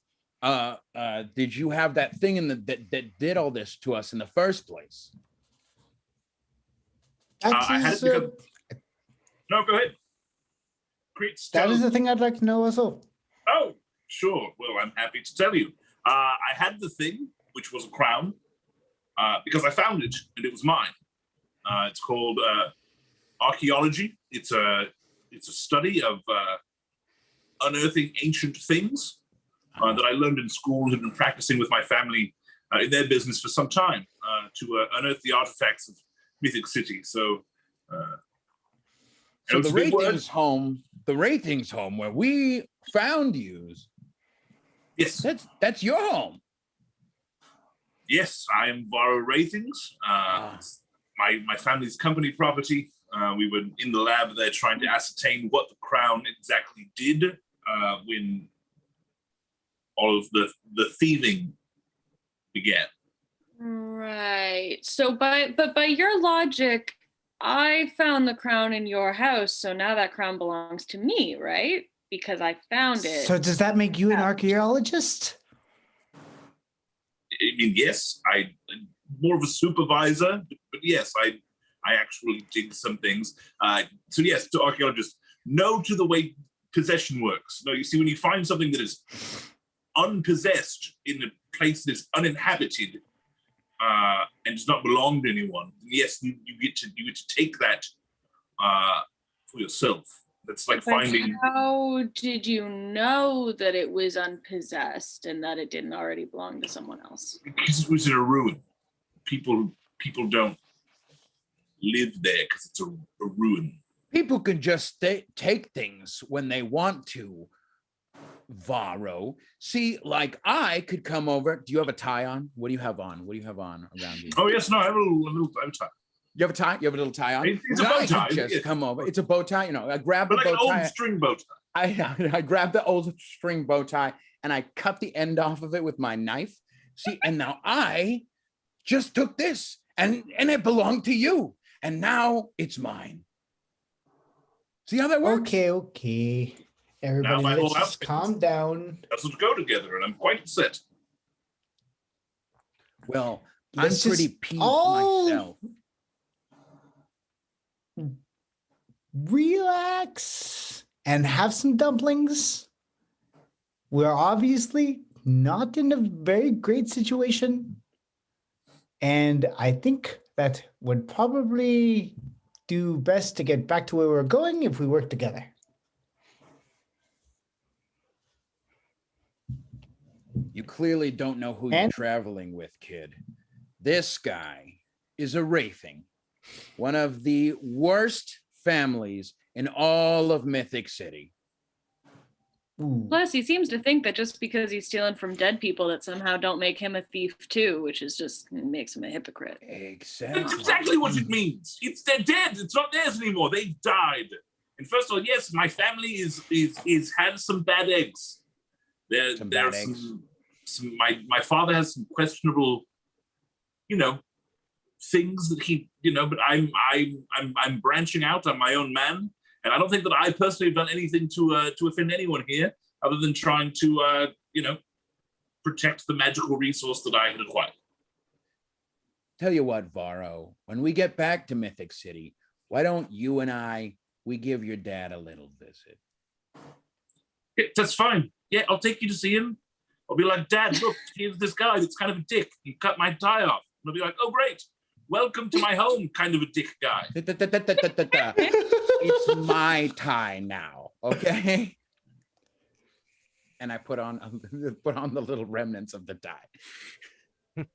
did you have that thing that did all this to us in the first place? I had it because... No, go ahead. That is the thing I'd like to know also. Oh, sure. Well, I'm happy to tell you. I had the thing, which was a crown, because I found it and it was mine. It's called archaeology. It's it's a study of unearthing ancient things that I learned in school and have been practicing with my family in their business for some time to unearth the artifacts of Mythic City. So So it's the a big word. ratings home where we found you, Yes, that's your home. yes, I am Varro Ratings. My family's company property. We were in the lab there trying to ascertain what the crown exactly did when all of the thieving began. Right. So by your logic, I found the crown in your house, so now that crown belongs to me, right? Because I found it. So does that make you an archaeologist? I mean, yes, I'm more of a supervisor, but yes, I actually dig some things. So yes, to archaeologists, no to the way possession works. No, you see, when you find something that is unpossessed in a place that is uninhabited and does not belong to anyone, yes, you get to take that for yourself. That's like But finding. how did you know that it was unpossessed and that it didn't already belong to someone else? Because it was in a ruin. People don't live there because it's a ruin. People can just take things when they want to, Varro. See, like I could come over. Do you have a tie on? What do you have on? What do you have on around you? Oh yes, no, I have a little tie. You have a tie? You have a little tie on? It's a bow tie. I could just come over. It's a bow tie. You know, I grab But the like bow an tie. old string bow tie. I grabbed the old string bow tie and I cut the end off of it with my knife. See, and now I just took this and it belonged to you. And now it's mine. See how that works? Okay. Everybody, my whole let's just outfit calm down. Doesn't go together, and I'm quite upset. Well, Let's I'm just pretty peeved all myself. relax and have some dumplings. We're obviously not in a very great situation. And I think that would probably do best to get back to where we're going if we work together. You clearly don't know who you're And- traveling with, kid. This guy is a Wraithing, one of the worst families in all of Mythic City. Ooh. Plus, he seems to think that just because he's stealing from dead people, that somehow don't make him a thief too, which is just makes him a hypocrite. Exactly. That's exactly what it means. They're dead. It's not theirs anymore. They've died. And first of all, yes, my family is had some bad eggs. There are some my father has some questionable, things that he, but I'm branching out. I'm my own man. And I don't think that I personally have done anything to offend anyone here, other than trying to, protect the magical resource that I had acquired. Tell you what, Varro, when we get back to Mythic City, why don't you and we give your dad a little visit? Yeah, that's fine. Yeah, I'll take you to see him. I'll be like, Dad, look, here's this guy that's kind of a dick. He cut my tie off. And I'll be like, oh, great. Welcome to my home, kind of a dick guy. It's my tie now, okay? And I put on the little remnants of the tie.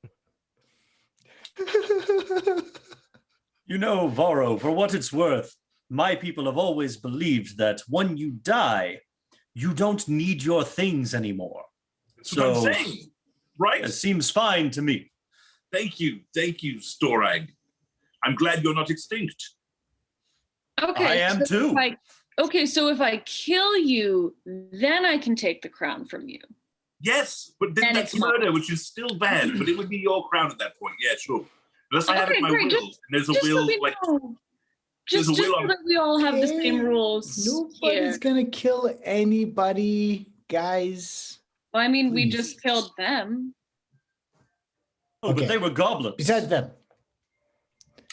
You know, Varro, for what it's worth, my people have always believed that when you die, you don't need your things anymore. That's what I'm saying, right? It seems fine to me. Thank you, Storag. I'm glad you're not extinct. Okay, I am too. So if I kill you, then I can take the crown from you. Yes, but then that's it's mine. murder, which is still bad. But it would be your crown at that point. Yeah, sure. Unless I have it in my great. will, and there's a will like. Just there's a will so on- that we all have the same rules. Nobody's here. gonna kill anybody, guys. Well, I mean, we Please. just killed them. Oh, Okay. but they were goblins. Besides them.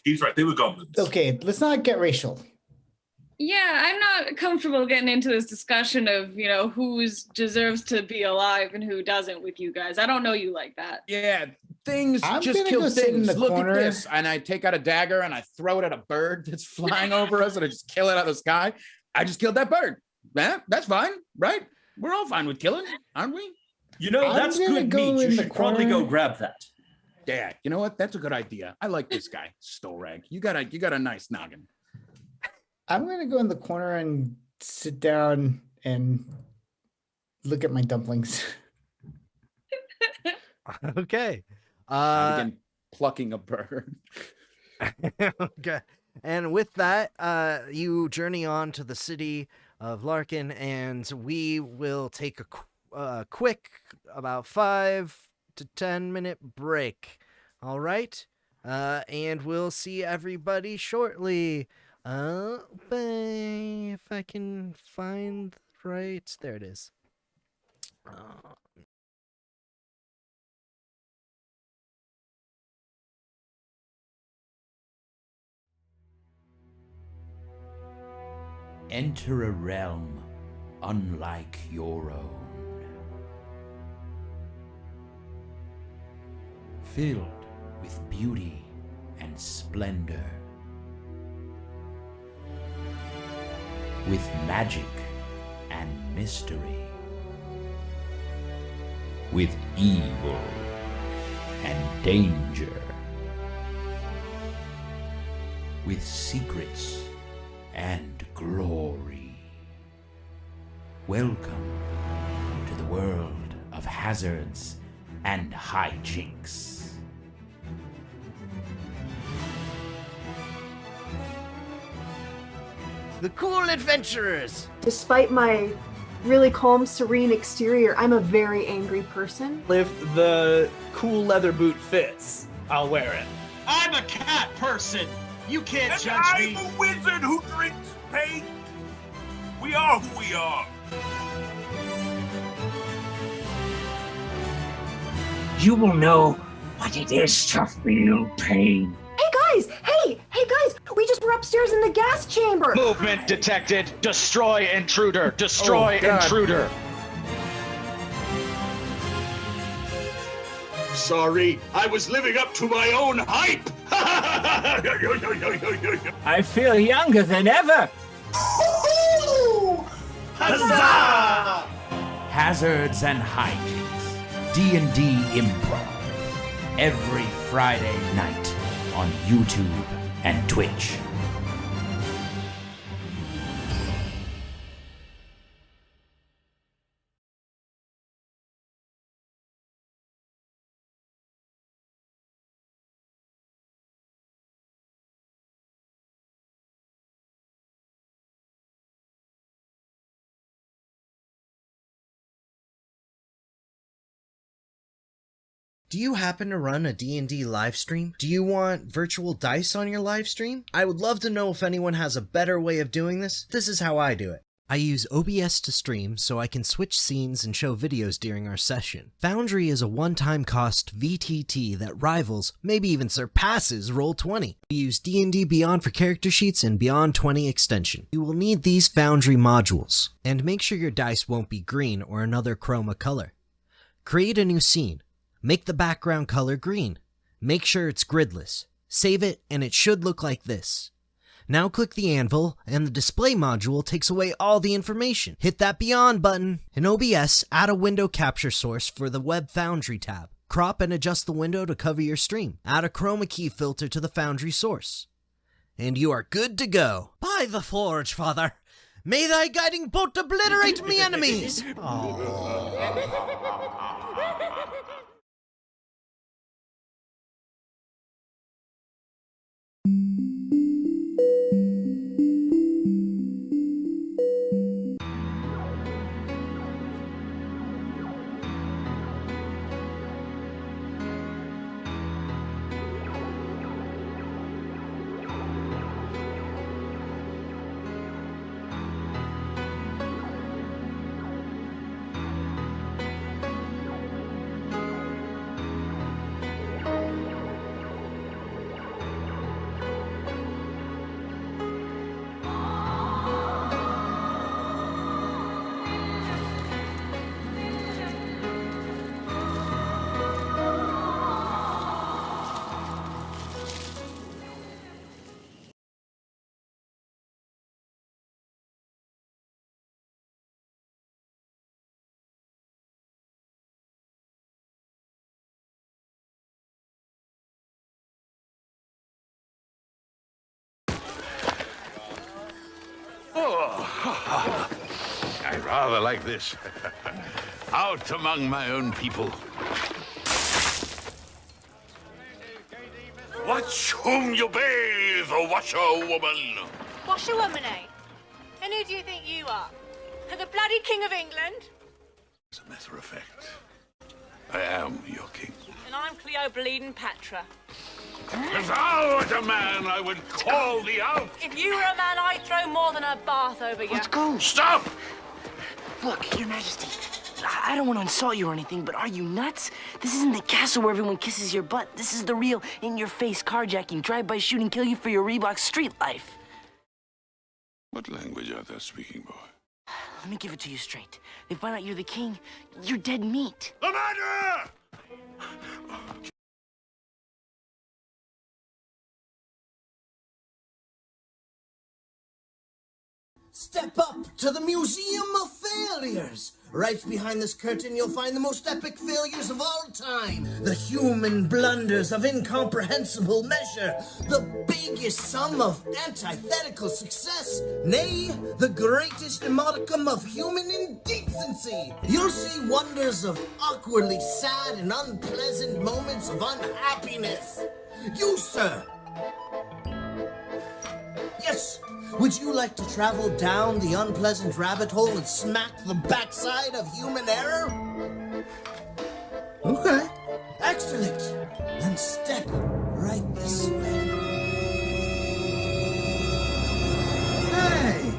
He's right. They were goblins. Okay, let's not get racial. Yeah, I'm not comfortable getting into this discussion of, who deserves to be alive and who doesn't with you guys. I don't know you like that. Yeah, things I'm just gonna kill go sit in things. the Look corner. at this. And I take out a dagger and I throw it at a bird that's flying over us and I just kill it out of the sky. I just killed that bird. That's fine, right? We're all fine with killing, aren't we? You know, I'm that's gonna good go meat. You in the should probably go corner. grab that. Yeah, you know what? That's a good idea. I like this guy, Stolrag. You got a nice noggin. I'm gonna go in the corner and sit down and look at my dumplings. Okay. Again, plucking a bird. Okay. And with that, you journey on to the city of Larkin, and we will take a quick, about 5 to 10 minute break. All right? And we'll see everybody shortly. If I can find right, there it is. Enter a realm unlike your own, filled with beauty and splendor, with magic and mystery, with evil and danger, with secrets and glory. Welcome to the world of hazards and hijinks. The Cool Adventurers! Despite my really calm, serene exterior, I'm a very angry person. If the cool leather boot fits, I'll wear it. I'm a cat person. You can't And judge I'm me. a wizard who drinks paint. We are who we are. You will know what it is to feel pain. Hey guys, we just were upstairs in the gas chamber. Movement detected. Destroy intruder. Destroy Oh, God. intruder. Sorry, I was living up to my own hype. I feel younger than ever. Huzzah! Hazards and hijinks. D&D Improv. Every Friday night on YouTube and Twitch. Do you happen to run a D&D live stream? Do you want virtual dice on your live stream? I would love to know if anyone has a better way of doing this. This is how I do it. I use OBS to stream so I can switch scenes and show videos during our session. Foundry is a one-time cost VTT that rivals, maybe even surpasses Roll20. We use D&D Beyond for character sheets and Beyond 20 extension. You will need these Foundry modules. And make sure your dice won't be green or another chroma color. Create a new scene. Make the background color green. Make sure it's gridless. Save it, and it should look like this. Now click the anvil, and the display module takes away all the information. Hit that Beyond button. In OBS, add a window capture source for the Web Foundry tab. Crop and adjust the window to cover your stream. Add a chroma key filter to the Foundry source. And you are good to go. By the forge, Father. May thy guiding bolt obliterate me enemies. Oh, I rather like this. Out among my own people. Watch whom you bathe, washerwoman. Washerwoman, eh? And who do you think you are? The bloody King of England? As a matter of fact, I am your king. And I'm Cleopatra. If thou wert a man, I would call thee out. If you were a man, I'd throw more than a bath over you. Let's go. Stop! Look, Your Majesty, I don't want to insult you or anything, but are you nuts? This isn't the castle where everyone kisses your butt. This is the real in-your-face carjacking, drive-by shooting, kill you for your Reebok street life. What language art thou speaking, boy? Let me give it to you straight. They find out you're the king, you're dead meat. The murderer! Step up to the Museum of Failures. Right behind this curtain, you'll find the most epic failures of all time. The human blunders of incomprehensible measure. The biggest sum of antithetical success. Nay, the greatest modicum of human indecency. You'll see wonders of awkwardly sad and unpleasant moments of unhappiness. You, sir. Yes. Would you like to travel down the unpleasant rabbit hole and smack the backside of human error? Okay. Excellent. Then step right this way. Hey!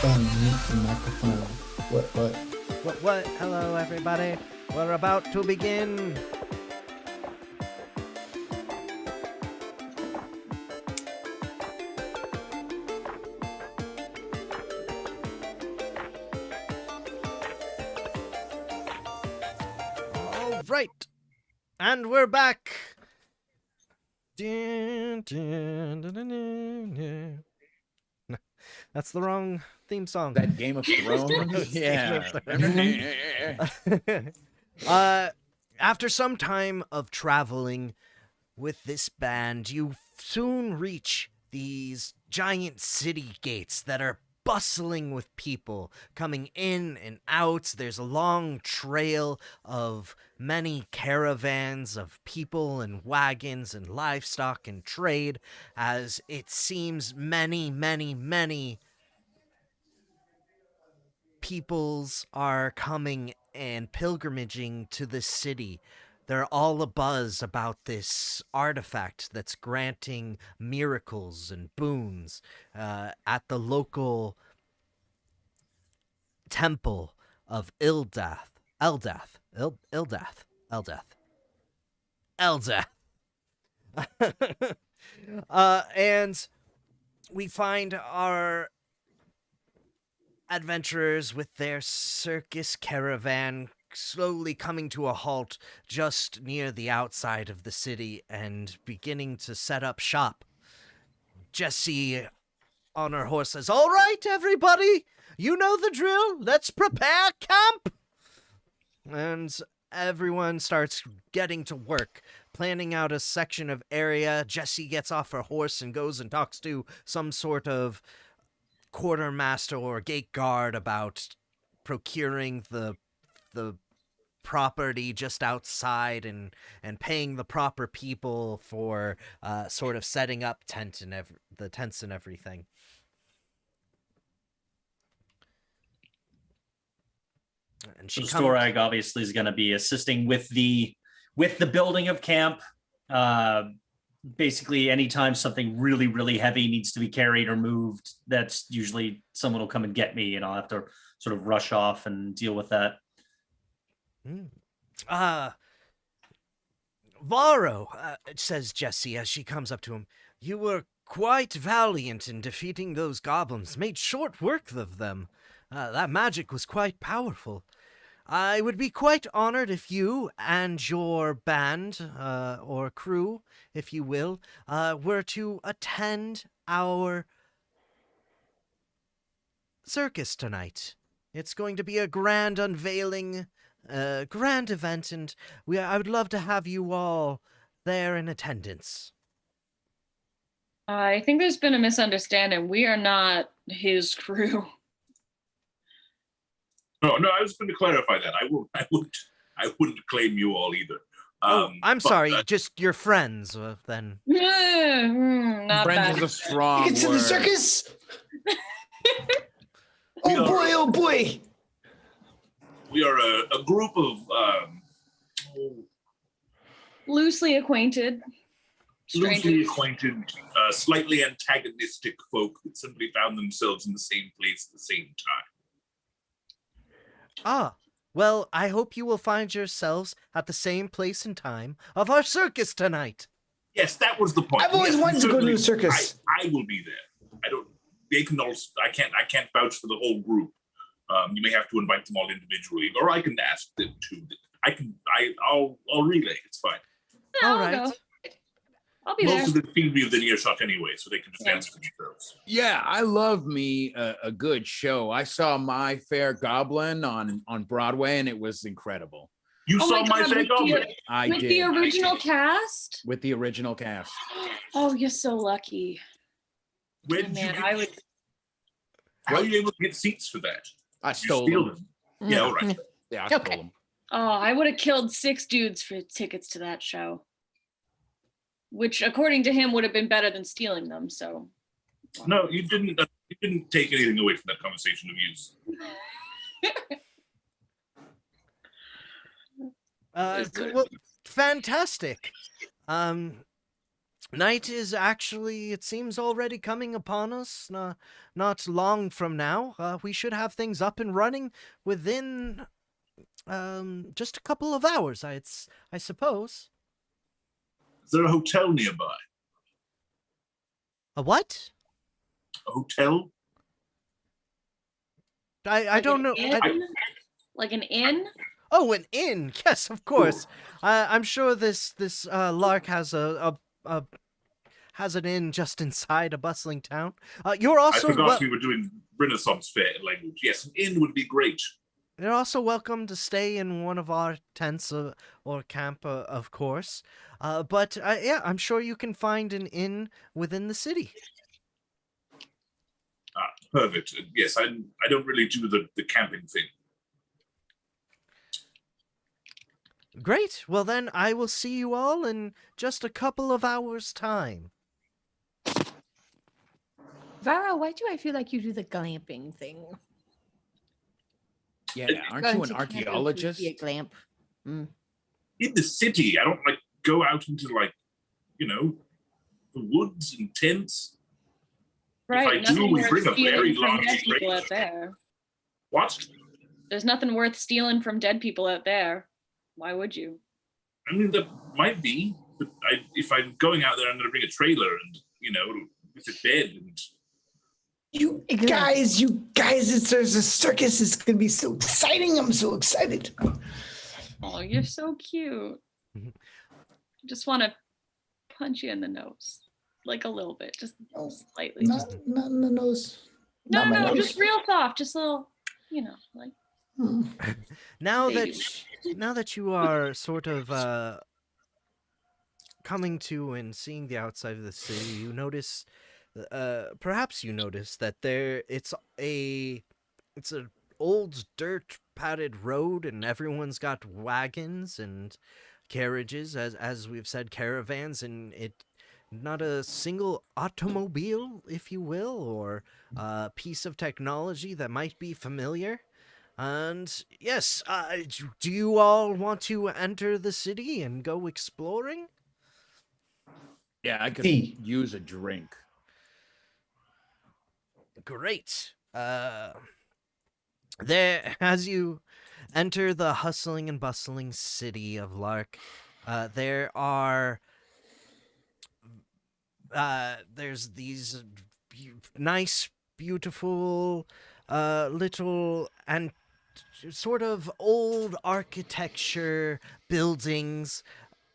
Unmute the microphone. What? Hello, everybody. We're about to begin. All right. And we're back. Dun, dun, dun, dun, dun, dun. That's the wrong theme song. That Game of Thrones? Yeah. After some time of traveling with this band, you soon reach these giant city gates that are bustling with people coming in and out. There's a long trail of many caravans of people and wagons and livestock and trade, as it seems many peoples are coming and pilgrimaging to this city. They're all abuzz about this artifact that's granting miracles and boons at the local temple of Eldath. And we find our adventurers with their circus caravan slowly coming to a halt just near the outside of the city and beginning to set up shop. Jessie on her horse says, "All right, everybody, you know the drill. Let's prepare camp." And everyone starts getting to work, planning out a section of area. Jessie gets off her horse and goes and talks to some sort of quartermaster or gate guard about procuring the property just outside and paying the proper people for sort of setting up the tents and everything. And so Storag obviously is going to be assisting with the building of camp. Basically, anytime something really, really heavy needs to be carried or moved, that's usually someone will come and get me, and I'll have to sort of rush off and deal with that. Varro, says Jessie as she comes up to him, "You were quite valiant in defeating those goblins, made short work of them. That magic was quite powerful. I would be quite honored if you and your band, or crew, if you will, were to attend our circus tonight. It's going to be a grand unveiling, grand event, and I would love to have you all there in attendance." I think there's been a misunderstanding. We are not his crew. No, I was going to clarify that. I wouldn't claim you all either. I'm sorry, just your friends, then. Not Friends bad. is a strong Tickets to the word. circus? Oh boy. We are a group of Loosely acquainted. loosely Strangers. acquainted, slightly antagonistic folk that simply found themselves in the same place at the same time. Ah, well, I hope you will find yourselves at the same place and time of our circus tonight. Yes, that was the point. I've always Yes, wanted to go to certainly- a circus. I will be there. I don't. They can also. I can't vouch for the whole group. You may have to invite them all individually, or I can ask them to. I'll relay. It's fine. Yeah, All I'll right. go. I'll be there. Most of them seem to be within earshot anyway, so they can just answer themselves. Yeah, I love me a good show. I saw My Fair Goblin on Broadway, and it was incredible. You Oh saw my My God, Fair with the- Goblin? I With did. the original cast? With the original cast. Oh, you're so lucky. Where Oh, did man, you I get, would. how are you able to get seats for that? I You stole steal them. Yeah, all right. Yeah, I stole Okay. them. Oh, I would have killed 6 dudes for tickets to that show. Which, according to him, would have been better than stealing them. So. No, you didn't. You didn't take anything away from that conversation of use. Well, fantastic. Night is actually, it seems, already coming upon us. Not long from now, we should have things up and running within just a couple of hours. I suppose. Is there a hotel nearby? A what? A hotel? I don't know. Like an inn? Oh, an inn. Yes, of course. I'm sure this lark has has an inn just inside a bustling town. You're also I forgot we were doing Renaissance fair language. Yes, an inn would be great. You're also welcome to stay in one of our tents or camp, of course. But yeah, I'm sure you can find an inn within the city. Perfect. Yes, I don't really do the camping thing. Great. Well, then I will see you all in just a couple of hours' time. Vara, why do I feel like you do the glamping thing? Yeah, aren't you an archaeologist? Be a glamp. In the city, I don't go out into the woods and tents. Right. If I do, Nothing we worth bring a stealing very from large dead people crate. out there. What? There's nothing worth stealing from dead people out there. Why would you? I mean, there might be. But if I'm going out there, I'm going to bring a trailer and, with a bed and. You guys, there's a circus. It's going to be so exciting. I'm so excited. Oh, you're so cute. I just want to punch you in the nose. Like a little bit, just slightly. Not in the nose. No, just real soft. Just a little, like. Now that you are sort of coming to and seeing the outside of the city, you notice, perhaps you notice that it's an old dirt padded road, and everyone's got wagons and carriages, as we've said, caravans, and not a single automobile, if you will, or piece of technology that might be familiar. And yes, do you all want to enter the city and go exploring? Yeah, I could use a drink. Great. There, as you enter the hustling and bustling city of Lark, there's these nice, beautiful, little and sort of old architecture buildings,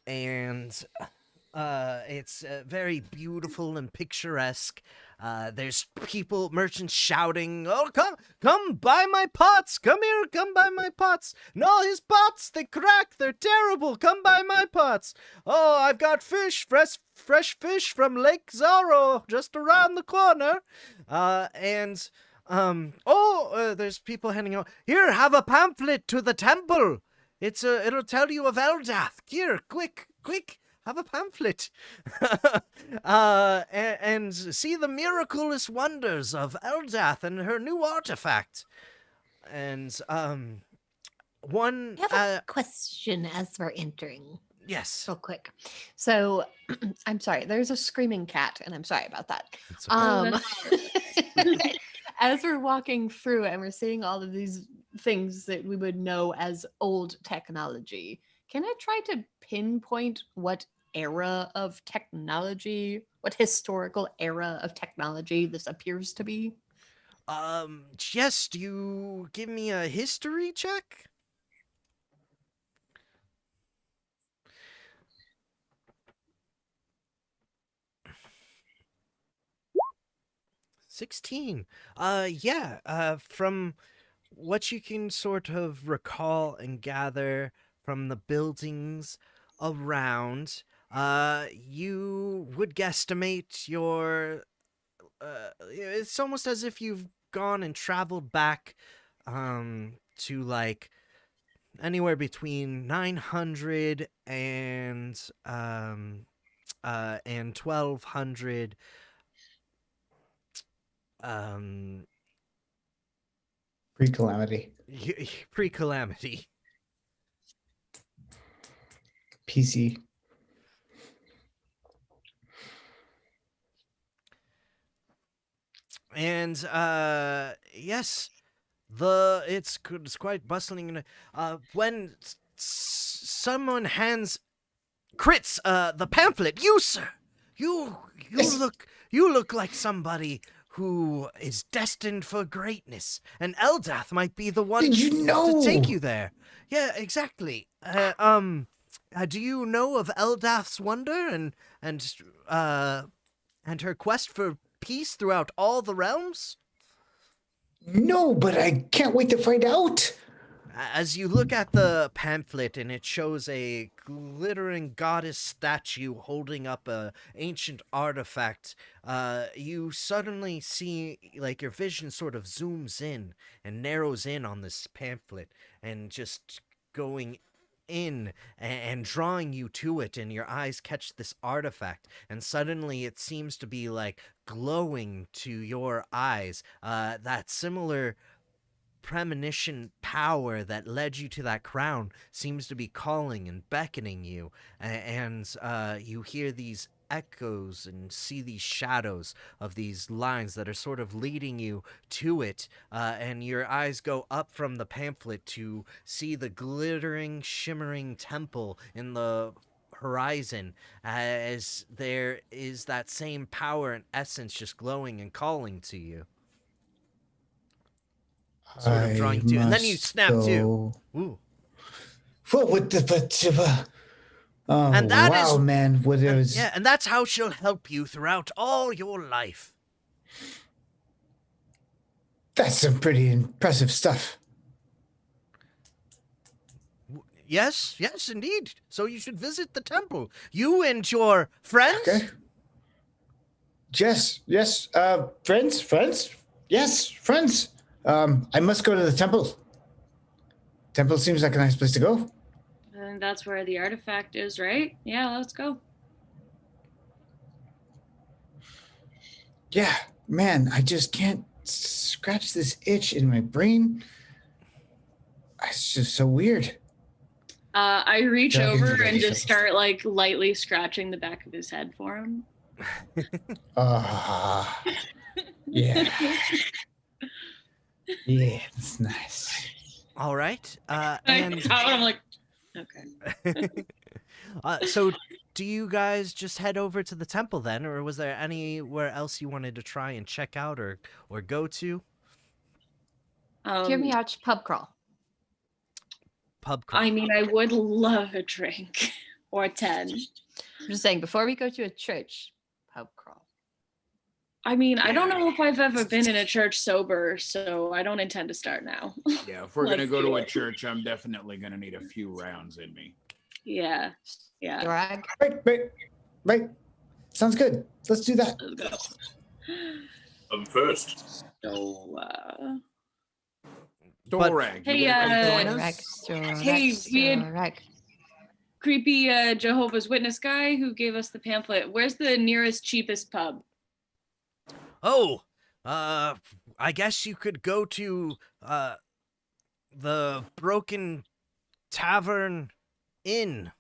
and it's very beautiful and picturesque. There's merchants shouting, "Oh, come buy my pots! Come here, come buy my pots! No, his pots, they crack, they're terrible! Come buy my pots! Oh, I've got fresh fish from Lake Zorro just around the corner!" There's people handing out, "Here, have a pamphlet to the temple! It'll tell you of Eldath! Here, quick! Have a pamphlet, and see the miraculous wonders of Eldath and her new artifact." And one. I have a question as we're entering. Yes. Real quick. So, I'm sorry. There's a screaming cat, and I'm sorry about that. Okay. As we're walking through and we're seeing all of these things that we would know as old technology, can I try to pinpoint what era of technology, what historical era of technology this appears to be? Yes, do you give me a history check? $16. From what you can sort of recall and gather from the buildings around, you would guesstimate it's almost as if you've gone and traveled back to like anywhere between 900 and 1200 Pre-calamity. Pre-calamity. PC. And yes, it's quite bustling. When someone hands Crits the pamphlet, you sir, you look like somebody who is destined for greatness, and Eldath might be the one to take you there. Yeah, exactly. Do you know of Eldath's wonder and her quest for peace throughout all the realms? No, but I can't wait to find out. As you look at the pamphlet, and it shows a glittering goddess statue holding up a ancient artifact, you suddenly see, like, your vision sort of zooms in and narrows in on this pamphlet, and just going in and drawing you to it, and your eyes catch this artifact, and suddenly it seems to be like glowing to your eyes. That similar premonition power that led you to that crown seems to be calling and beckoning you, and you hear these echoes and see these shadows of these lines that are sort of leading you to it, and your eyes go up from the pamphlet to see the glittering, shimmering temple in the horizon as there is that same power and essence just glowing and calling to you. Sort of drawing to you. And then you snap too. Ooh. What the... Oh, And that wow, is- man. What is... Yeah, and that's how she'll help you throughout all your life. That's some pretty impressive stuff. Yes, indeed. So you should visit the temple. You and your friends? Okay. Yes. Friends? Yes, friends. I must go to the temple. Temple seems like a nice place to go. And that's where the artifact is, right? Yeah, let's go. Yeah, man, I just can't scratch this itch in my brain. It's just so weird. I reach Yeah, over okay. and just start like lightly scratching the back of his head for him. Yeah. Yeah, it's nice. All right. And I'm like, okay. So do you guys just head over to the temple then, or was there anywhere else you wanted to try and check out or go to? Hear me out, pub crawl. Pub crawl. I mean, I would love a drink or 10. I'm just saying, before we go to a church, pub crawl. I mean, I don't know if I've ever been in a church sober, so I don't intend to start now. Yeah, if we're gonna Let's go do to a it. church, I'm definitely gonna need a few rounds in me. Yeah. Drag. Right. Sounds good. Let's do that. Let's go. First. So, Dorag. Hey, we had creepy Jehovah's Witness guy who gave us the pamphlet. Where's the nearest, cheapest pub? Oh, I guess you could go to the Broken Tavern Inn.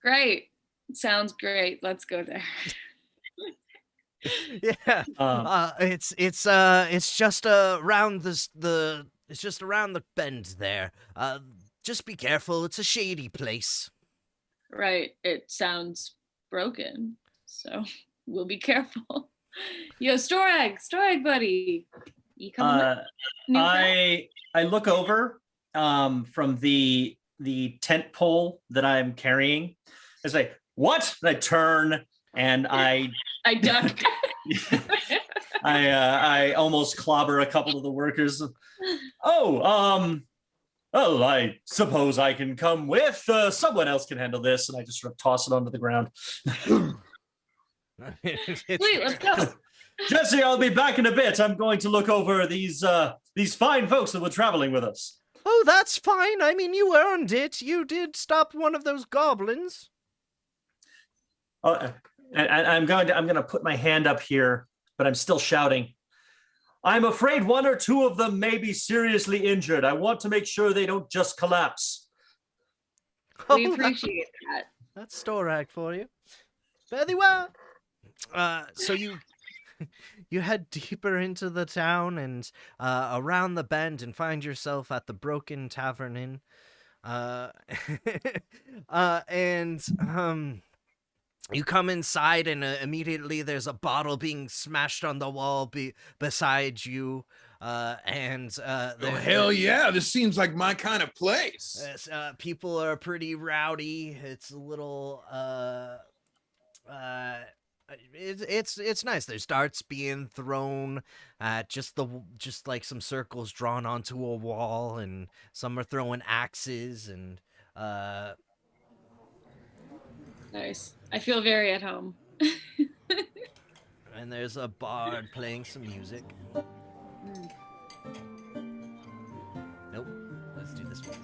Great. Sounds great. Let's go there. Yeah. It's just around it's just around the bend there. Just be careful. It's a shady place. Right. It sounds broken. So we'll be careful. Yo, Storag, buddy. You coming? I look over from the tent pole that I'm carrying. I say, "What?" And I turn and I duck. I almost clobber a couple of the workers. Well, I suppose I can come with. Someone else can handle this, and I just sort of toss it onto the ground. Wait, let's go. Jesse, I'll be back in a bit. I'm going to look over these fine folks that were traveling with us. Oh, that's fine. I mean, you earned it. You did stop one of those goblins. Oh, and I'm going to put my hand up here, but I'm still shouting. I'm afraid one or two of them may be seriously injured. I want to make sure they don't just collapse. We appreciate that. That's Storag for you. Very well. So you head deeper into the town and around the bend and find yourself at the Broken Tavern Inn. You come inside and immediately there's a bottle being smashed on the wall beside you. Oh, hell yeah, this seems like my kind of place. People are pretty rowdy. It's a little it's nice. There's darts being thrown at just like some circles drawn onto a wall, and some are throwing axes and Nice. I feel very at home. and there's a bard playing some music. Nope. Let's do this one.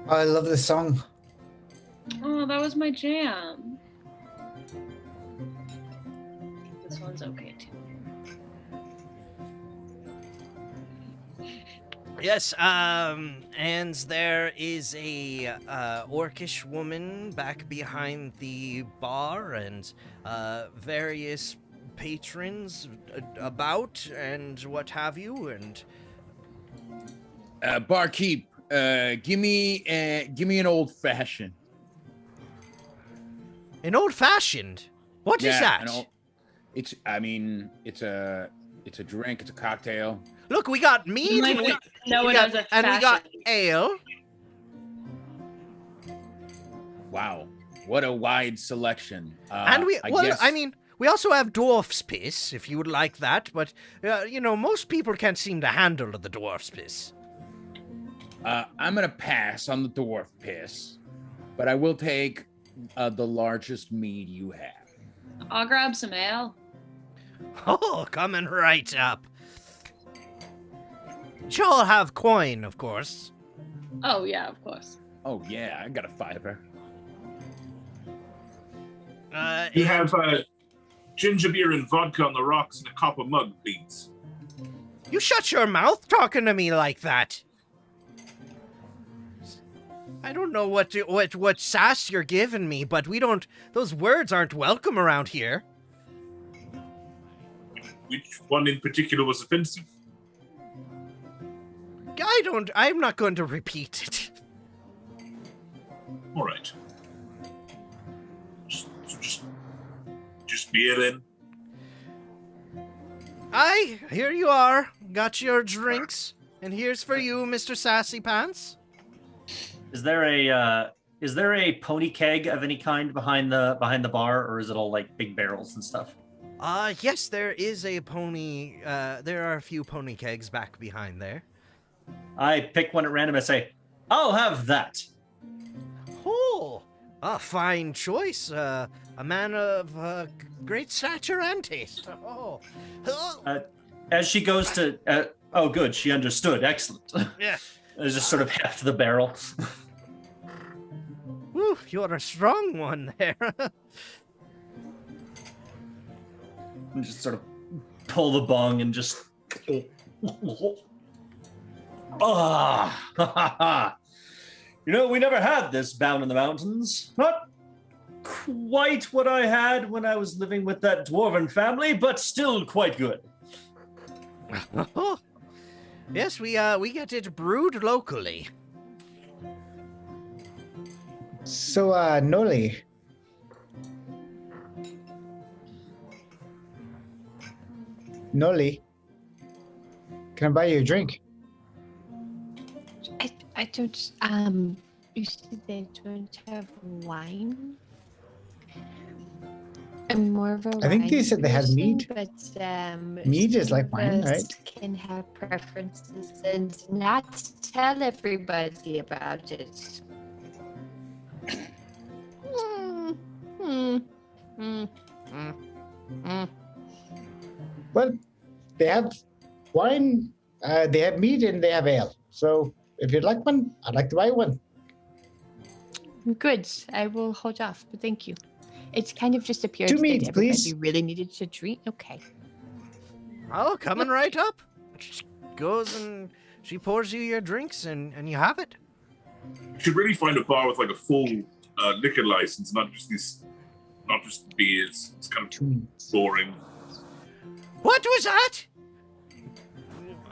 I love this song. Oh, that was my jam. This one's okay too. Yes, and there is a orcish woman back behind the bar, and various patrons about, and what have you, and Barkeep, give me an old fashioned. An old-fashioned? What is that? It's a drink. It's a cocktail. Look, we got mead and we got ale. Wow, what a wide selection. And we also have dwarf's piss, if you would like that, but, most people can't seem to handle the dwarf's piss. I'm going to pass on the dwarf piss, but I will take the largest mead you have. I'll grab some ale. Oh, coming right up. You'll have coin, of course. Oh, yeah, of course. Oh, yeah, I got a fiver. You have ginger beer and vodka on the rocks in a copper mug, please. You shut your mouth talking to me like that. I don't know what sass you're giving me, but those words aren't welcome around here. Which one in particular was offensive? I'm not going to repeat it. All right. Just beer then. Aye, here you are. Got your drinks, and here's for you, Mr. Sassy Pants. Is there a pony keg of any kind behind the bar, or is it all like big barrels and stuff? Yes, there is a pony. There are a few pony kegs back behind there. I pick one at random and say, "I'll have that." Oh, a fine choice. A man of great stature and taste. Oh. As she goes to, oh, good, she understood. Excellent. Yeah. I just sort of heft the barrel. Whew, you're a strong one there. And just sort of pull the bung and just. Ah, we never had this down in the mountains. Not quite what I had when I was living with that dwarven family, but still quite good. Yes, we get it brewed locally. So, Noli. Noli, can I buy you a drink? I don't, you said they don't have wine? I'm more of a I think they wine said they had person, mead. But Mead is like some of wine, us right? Can have preferences and not tell everybody about it. Well, they have wine, they have mead, and they have ale. So if you'd like one, I'd like to buy one. Good. I will hold off, but thank you. It's kind of just appeared 2 that meads, everybody please. really needed to drink. Okay. Oh, coming right up. She goes and she pours you your drinks, and you have it. You should really find a bar with like a full liquor license, not just beers. It's kind of boring. What was that?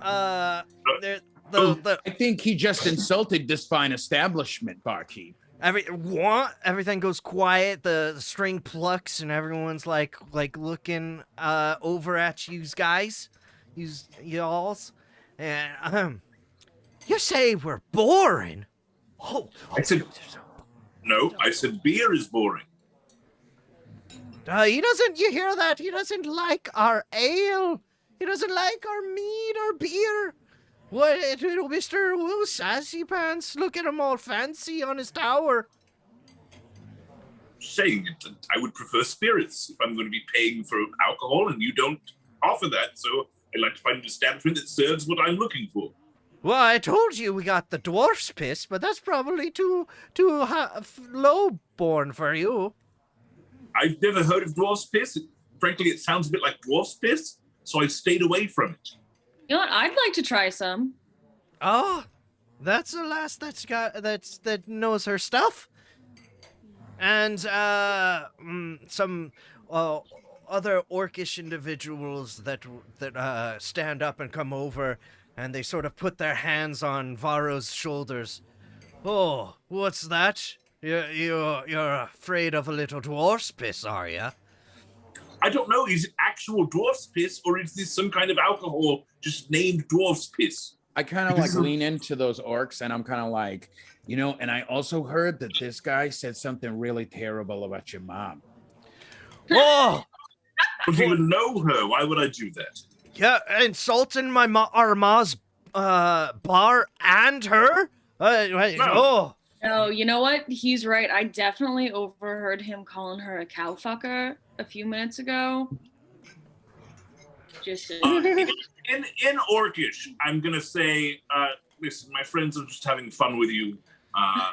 I think he just insulted this fine establishment, barkeep. Everything goes quiet. The string plucks, and everyone's like looking over at you guys, y'alls, and you say we're boring. Oh, I said no. I said beer is boring. He doesn't. You hear that? He doesn't like our ale. He doesn't like our mead or beer. What, Mr. Sassy Pants? Look at him all fancy on his tower. Saying it, I would prefer spirits if I'm going to be paying for alcohol, and you don't offer that. So I'd like to find an establishment that serves what I'm looking for. Well, I told you we got the dwarf's piss, but that's probably too low born for you. I've never heard of dwarf's piss. Frankly, it sounds a bit like dwarf's piss, so I stayed away from it. You know what? I'd like to try some. Oh, that's a lass that knows her stuff. And some other orcish individuals that stand up and come over, and they sort of put their hands on Varro's shoulders. Oh, what's that? You're afraid of a little dwarf's piss, are you? I don't know. Is it actual dwarf's piss, or is this some kind of alcohol just named dwarf's piss? I kind of like lean into those orcs, and I'm kind of like, and I also heard that this guy said something really terrible about your mom. Oh! I don't even know her. Why would I do that? Yeah, insulting our ma's bar and her? Oh. No, you know what? He's right. I definitely overheard him calling her a cow fucker a few minutes ago. Just in Orcish, I'm gonna say, listen, my friends are just having fun with you.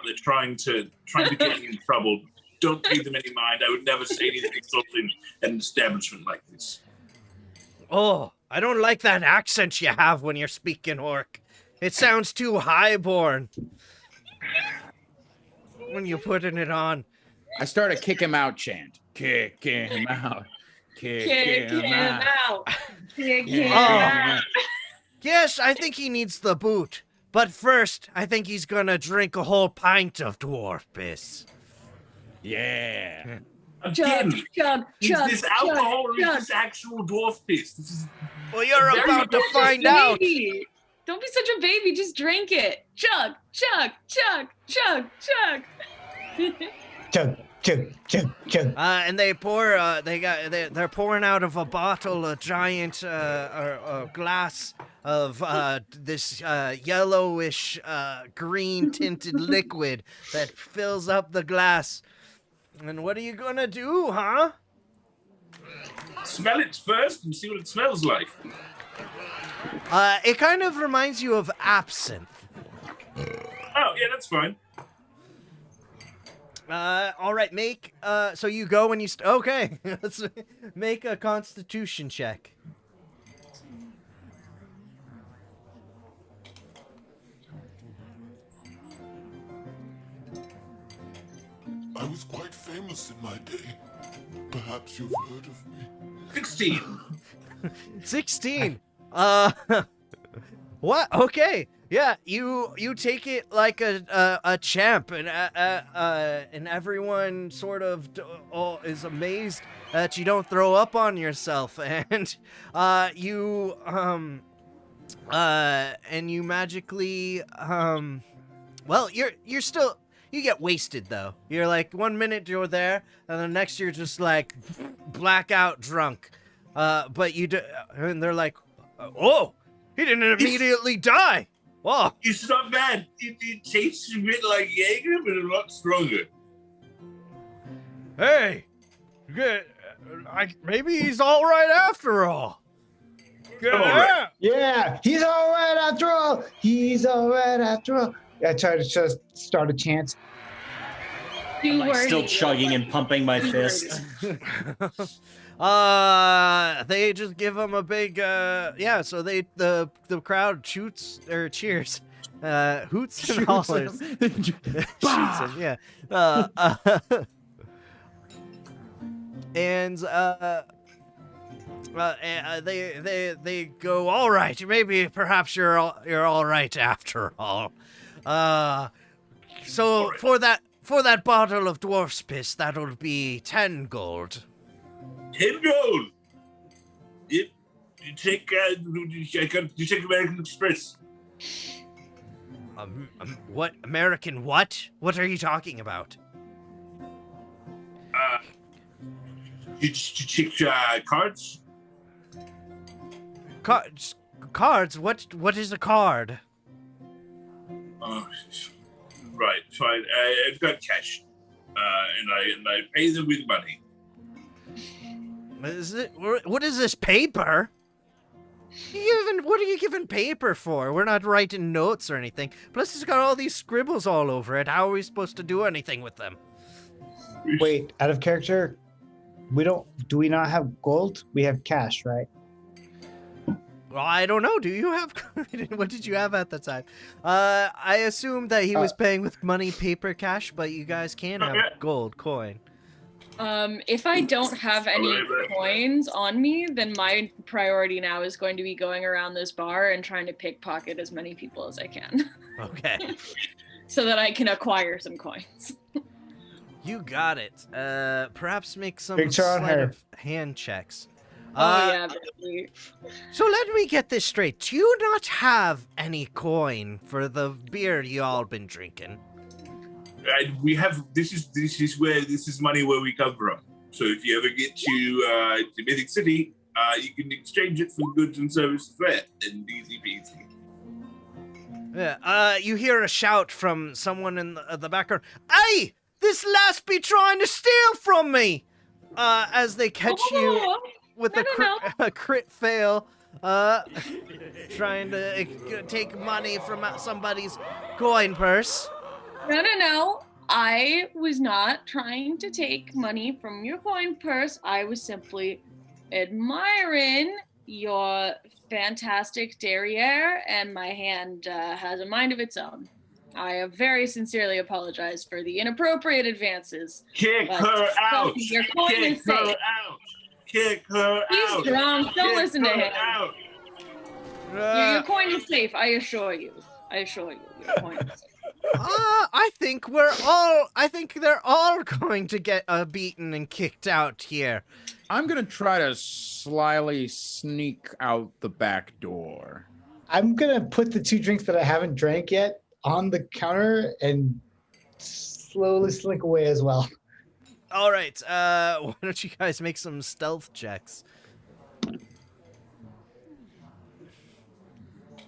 They're trying to get you in trouble. Don't pay them any mind. I would never say anything insulting at an establishment like this. Oh, I don't like that accent you have when you're speaking orc. It sounds too highborn when you're putting it on. I start a kick him out chant. Kick him out. Kick him out. Kick him out. Yes, I think he needs the boot. But first, I think he's gonna drink a whole pint of dwarf piss. Yeah. Again, is this alcohol or chug. is this actual dwarf piss? This is well, you're about to find out. Don't be such a baby. Just drink it. Chug, chug, chug, chug, chug. Chug, chug, chug, chug. And they pour. They're pouring out of a bottle a giant glass of this yellowish green tinted liquid that fills up the glass. And what are you gonna do, huh? Smell it first and see what it smells like. It kind of reminds you of absinthe. Oh, yeah, that's fine. All right, make, so you go and you, okay, let's make a constitution check. I was quite famous in my day. Perhaps you've heard of me. 16. 16. What? Okay. Yeah, you take it like a champ, and everyone sort of is amazed that you don't throw up on yourself, and you magically well, you're still. You get wasted, though. You're like, 1 minute you're there, and the next you're just like, blackout drunk. But you do, and they're like, oh, he didn't immediately die. Oh. It's not bad. It tastes a bit like Jaeger, but a lot stronger. Hey, good. Maybe he's all right after all. Right. Yeah, he's all right after all. He's all right after all. I try to just start a chant. I'm still chugging and pumping my fist. They just give him a big yeah, so the crowd shoots or cheers. Hoots and hollers. Shoots him, yeah. And they go, all right, maybe perhaps you're all right after all. So for that bottle of dwarf's piss, that'll be 10 gold. 10 gold. You take American Express. What American what? What are you talking about? You take cards. Cards? What is a card? Right, fine. I've got cash, and I pay them with money. What is this paper? What are you giving paper for? We're not writing notes or anything. Plus, it's got all these scribbles all over it. How are we supposed to do anything with them? Wait, out of character, do we not have gold? We have cash, right? Well, I don't know. Do you have? What did you have at the time? I assumed that he was paying with money, paper, cash, but you guys can have gold coin. If I don't have any coins on me, then my priority now is going to be going around this bar and trying to pickpocket as many people as I can. Okay. So that I can acquire some coins. You got it. Perhaps make some Picture on sleight her. of hand checks. Oh yeah, baby. So let me get this straight. Do you not have any coin for the beer you all been drinking? We have. This is money where we come from. So if you ever get to Mythic City, you can exchange it for goods and services there, and easy peasy. Yeah. You hear a shout from someone in the background. Hey, this lass be trying to steal from me! As they catch you with a crit fail, trying to take money from somebody's coin purse. No. I was not trying to take money from your coin purse. I was simply admiring your fantastic derriere, and my hand has a mind of its own. I very sincerely apologize for the inappropriate advances. Kick her out! Your coin Kick is her safe. out! Kick her He's out! drunk. Don't Kick listen to her him. out! Your coin is safe. I assure you. Your coin is safe. I think they're all going to get beaten and kicked out here. I'm gonna try to slyly sneak out the back door. I'm gonna put the 2 drinks that I haven't drank yet on the counter and slowly slink away as well. All right. Why don't you guys make some stealth checks?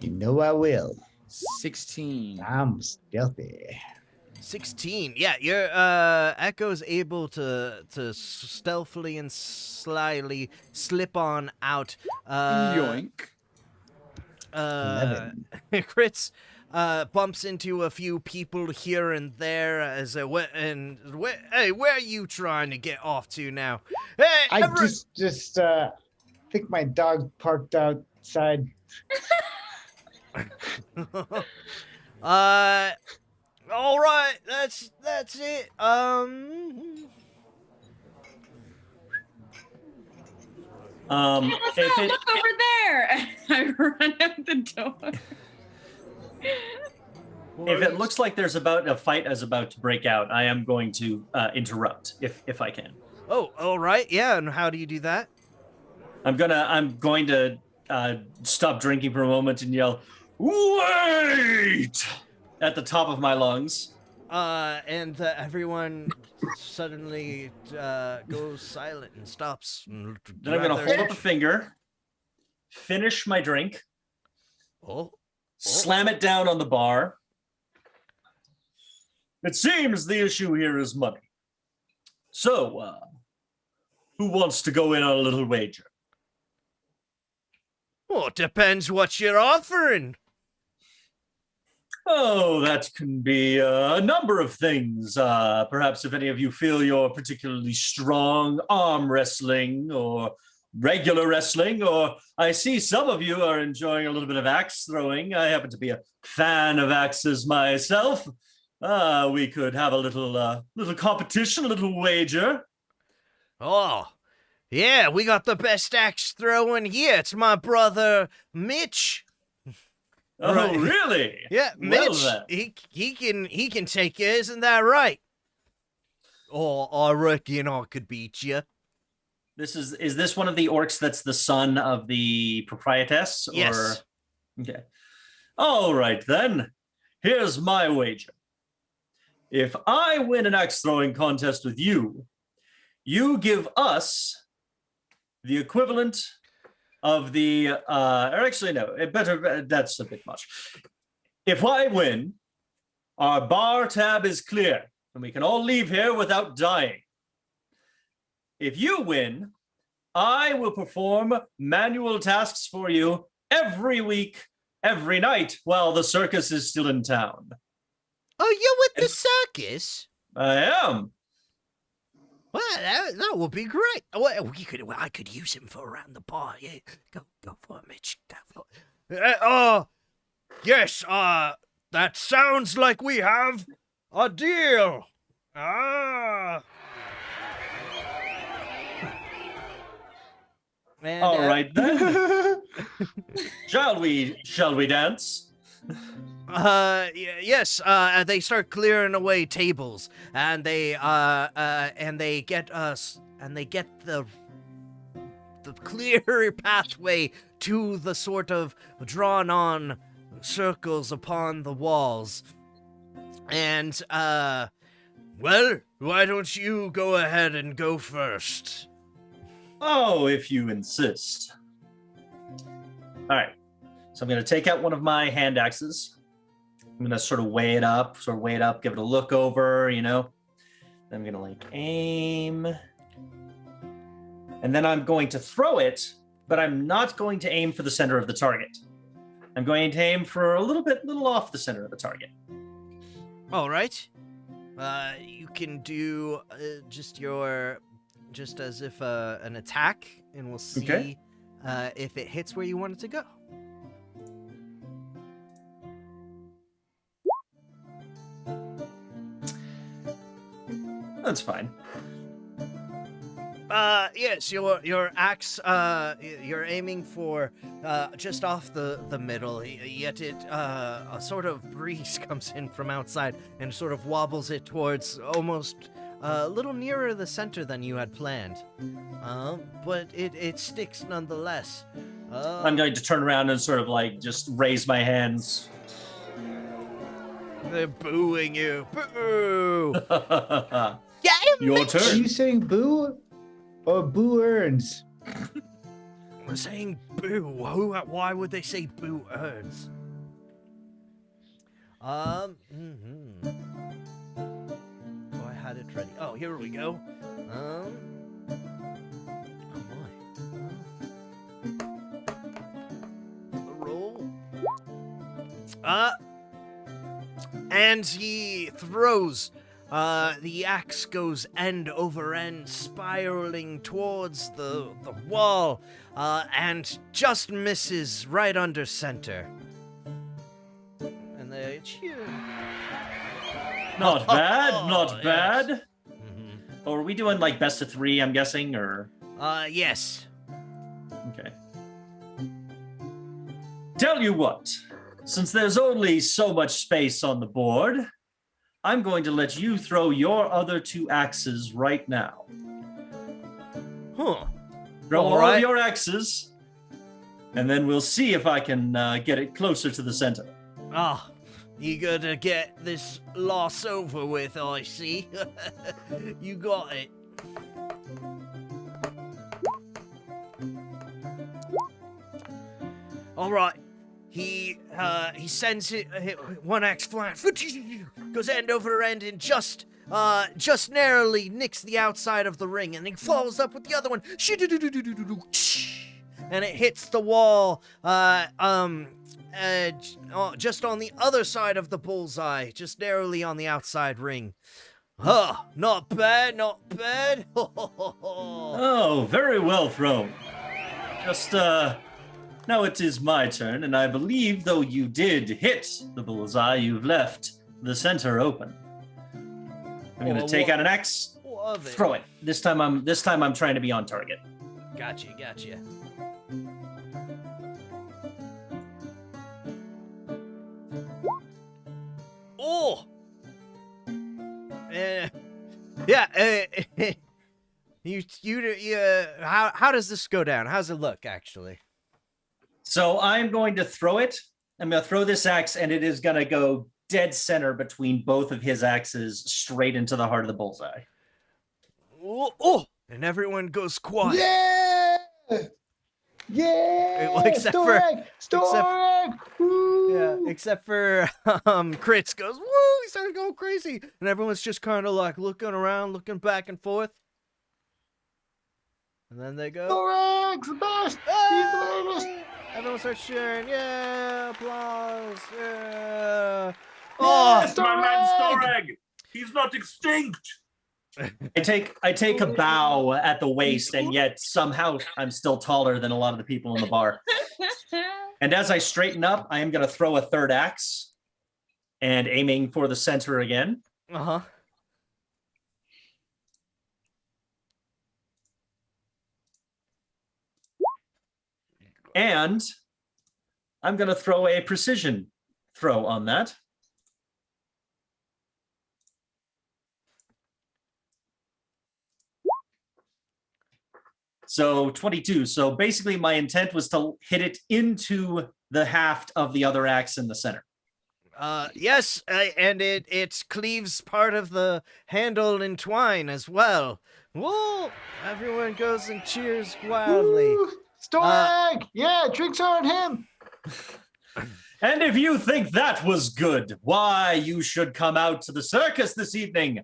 You know I will. 16. I'm stealthy. 16. Yeah, your Echo's able to stealthily and slyly slip on out. Yoink. 11. Crits bumps into a few people here and there as hey, where are you trying to get off to now? Hey, I just think my dog parked outside. All right, that's it. What's if that? it- Look over there! I run out the door. If it looks like there's about a fight is about to break out, I am going to interrupt if I can. Oh, all right, yeah. And how do you do that? I'm going to stop drinking for a moment and yell, "Wait!" at the top of my lungs. And everyone suddenly goes silent and stops. And Then I'm going to hold up a finger, finish my drink, slam it down on the bar. It seems the issue here is money. So, who wants to go in on a little wager? Well, it depends what you're offering. Oh, that can be a number of things. Perhaps if any of you feel you're particularly strong, arm wrestling or regular wrestling, or I see some of you are enjoying a little bit of axe throwing. I happen to be a fan of axes myself. We could have a little competition, a little wager. Oh, yeah, we got the best axe throwing here. It's my brother Mitch. Oh, Right. really? Yeah, Well, Mitch. then. He can take you, isn't that right? Oh, I reckon I could beat you. Is this one of the orcs that's the son of the proprietress? Yes. Okay. All right, then. Here's my wager. If I win an axe throwing contest with you, you give us the equivalent of the, or actually, no, that's a bit much. If I win, our bar tab is clear and we can all leave here without dying. If you win, I will perform manual tasks for you every week, every night while the circus is still in town. Oh, you're with the circus? I am. Well, that would be great. Well, I could use him for around the bar. Yeah, go for it, Mitch. Go for it. Yes. That sounds like we have a deal. And, all right then. Shall we dance? Yes. They start clearing away tables, and they get us, and they get the clear pathway to the sort of drawn-on circles upon the walls. And well, why don't you go ahead and go first? Oh, if you insist. All right. So I'm going to take out one of my hand axes. I'm going to sort of weigh it up, give it a look over, you know. I'm going to like aim. And then I'm going to throw it, but I'm not going to aim for the center of the target. I'm going to aim for a little off the center of the target. All right. You can do just as if an attack, and we'll see if it hits where you want it to go. That's fine. Yes, your axe, you're aiming for just off the middle, yet a sort of breeze comes in from outside and sort of wobbles it towards almost a little nearer the center than you had planned. But it sticks nonetheless. I'm going to turn around and sort of like just raise my hands. They're booing you. Boo! Yeah, your turn. Are you saying boo or boo earns? We're saying boo. Why would they say boo earns? Oh, I had it ready. Oh, here we go. Oh boy. The roll. And he throws. The axe goes end over end, spiraling towards the wall, and just misses right under center. And they cheer. Not bad, not bad. Mm-hmm. Oh, are we doing like best of 3, I'm guessing, or? Yes. Okay. Tell you what, since there's only so much space on the board, I'm going to let you throw your other 2 axes right now. Huh. Throw all of your axes, and then we'll see if I can get it closer to the center. Ah, eager to get this loss over with, I see. You got it. All right. He sends it one axe flying, goes end over end, and just narrowly nicks the outside of the ring, and he follows up with the other one, and it hits the wall, just on the other side of the bullseye, just narrowly on the outside ring. Huh, not bad, not bad. Oh, very well thrown. Just, now it is my turn, and I believe though you did hit the bullseye, you've left the center open. I'm gonna take out an axe, throw it. This time I'm trying to be on target. Gotcha. Oh! How does this go down? How's it look, actually? So I'm going to throw it. I'm going to throw this axe, and it is going to go dead center between both of his axes, straight into the heart of the bullseye. Oh! And everyone goes quiet. Yeah! Yeah! Except for Kritz goes, woo! He started going crazy, and everyone's just kind of like looking around, looking back and forth. And then they go, Thorax, the best! He's the best! Everyone starts cheering. Yeah, applause. Yeah. Oh, my man Storag! He's not extinct. I take a bow at the waist, and yet somehow I'm still taller than a lot of the people in the bar. And as I straighten up, I am going to throw a third axe, and aiming for the center again. Uh-huh. And I'm going to throw a precision throw on that. So 22. So basically my intent was to hit it into the haft of the other axe in the center. Yes, and it cleaves part of the handle in twine as well. Whoa! Everyone goes and cheers wildly. Woo! Storag! Yeah, drinks are on him. And if you think that was good, why, you should come out to the circus this evening,